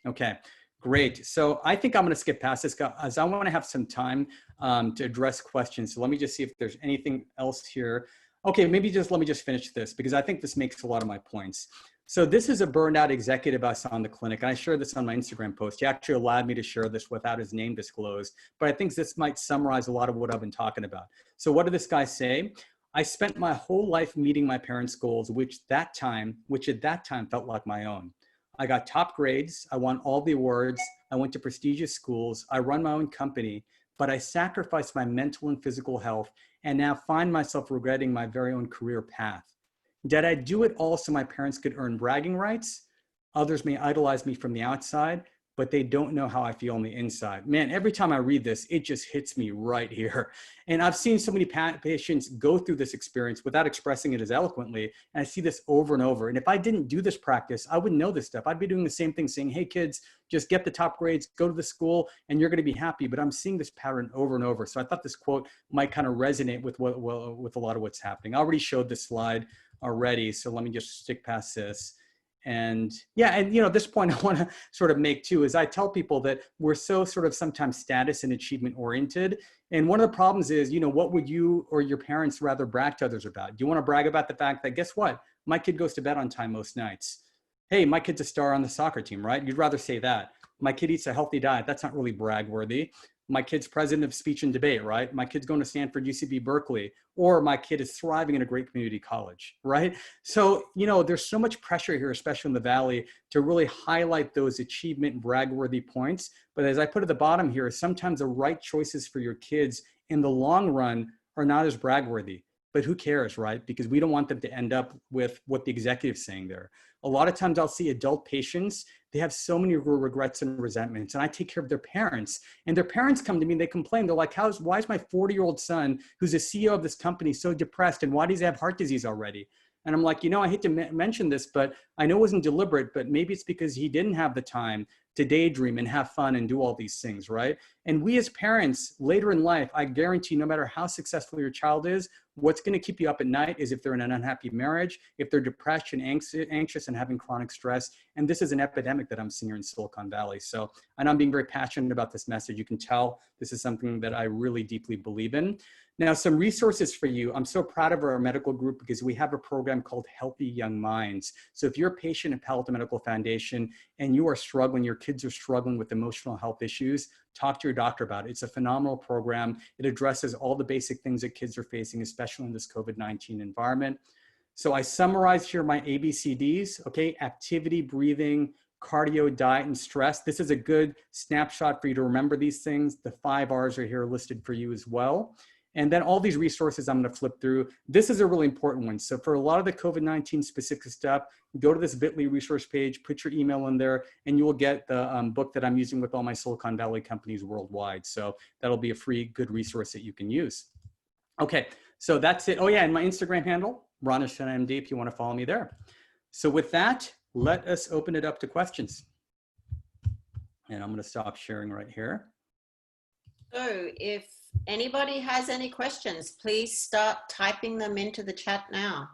Okay, great. So I think I'm going to skip past this, as I want to have some time to address questions. So let me just see if there's anything else here. Okay, maybe let me just finish this, because I think this makes a lot of my points. So this is a burned out executive I saw in the clinic, and I shared this on my Instagram post. He actually allowed me to share this without his name disclosed, but I think this might summarize a lot of what I've been talking about. So what did this guy say? I spent my whole life meeting my parents' goals, which at that time felt like my own. I got top grades, I won all the awards, I went to prestigious schools, I run my own company, but I sacrificed my mental and physical health and now find myself regretting my very own career path. Did I do it all so my parents could earn bragging rights? Others may idolize me from the outside, but they don't know how I feel on the inside. Man, every time I read this, it just hits me right here. And I've seen so many patients go through this experience without expressing it as eloquently. And I see this over and over. And if I didn't do this practice, I wouldn't know this stuff. I'd be doing the same thing, saying, hey kids, just get the top grades, go to the school, and you're gonna be happy. But I'm seeing this pattern over and over. So I thought this quote might kind of resonate with with a lot of what's happening. I already showed this slide already, so let me just stick past this. And yeah, and you know, this point I want to sort of make too is I tell people that we're so sort of sometimes status and achievement oriented. And one of the problems is, you know, what would you or your parents rather brag to others about? Do you want to brag about the fact that, guess what? My kid goes to bed on time most nights. Hey, my kid's a star on the soccer team, right? You'd rather say that. My kid eats a healthy diet. That's not really brag worthy. My kid's president of speech and debate, right? My kid's going to Stanford, UCB, Berkeley, or my kid is thriving in a great community college, right? So, you know, there's so much pressure here, especially in the Valley, to really highlight those achievement and brag-worthy points. But as I put at the bottom here, sometimes the right choices for your kids in the long run are not as brag-worthy. But who cares, right? Because we don't want them to end up with what the executive's saying there. A lot of times I'll see adult patients, they have so many regrets and resentments, and I take care of their parents. And their parents come to me and they complain. They're like, why is my 40-year-old son, who's a CEO of this company, so depressed? And why does he have heart disease already? And I'm like, you know, I hate to mention this, but I know it wasn't deliberate, but maybe it's because he didn't have the time to daydream and have fun and do all these things, right? And we as parents, later in life, I guarantee no matter how successful your child is, What's going to keep you up at night is if they're in an unhappy marriage, if they're depressed and anxious and having chronic stress. And this is an epidemic that I'm seeing here in Silicon Valley. So, and I'm being very passionate about this message. You can tell this is something that I really deeply believe in. Now, some resources for you. I'm so proud of our medical group because we have a program called Healthy Young Minds. So if you're a patient at Palo Alto Medical Foundation and you are struggling, your kids are struggling with emotional health issues, talk to your doctor about it. It's a phenomenal program. It addresses all the basic things that kids are facing, especially in this COVID-19 environment. So I summarized here my ABCDs, okay? Activity, breathing, cardio, diet, and stress. This is a good snapshot for you to remember these things. The 5 R's are here listed for you as well. And then all these resources I'm going to flip through. This is a really important one. So for a lot of the COVID-19 specific stuff, go to this bit.ly resource page, put your email in there, and you will get the book that I'm using with all my Silicon Valley companies worldwide. So that'll be a free, good resource that you can use. Okay, so that's it. Oh yeah, and my Instagram handle, RonishMD, if you want to follow me there. So with that, let us open it up to questions. And I'm going to stop sharing right here. So if anybody has any questions, please start typing them into the chat now.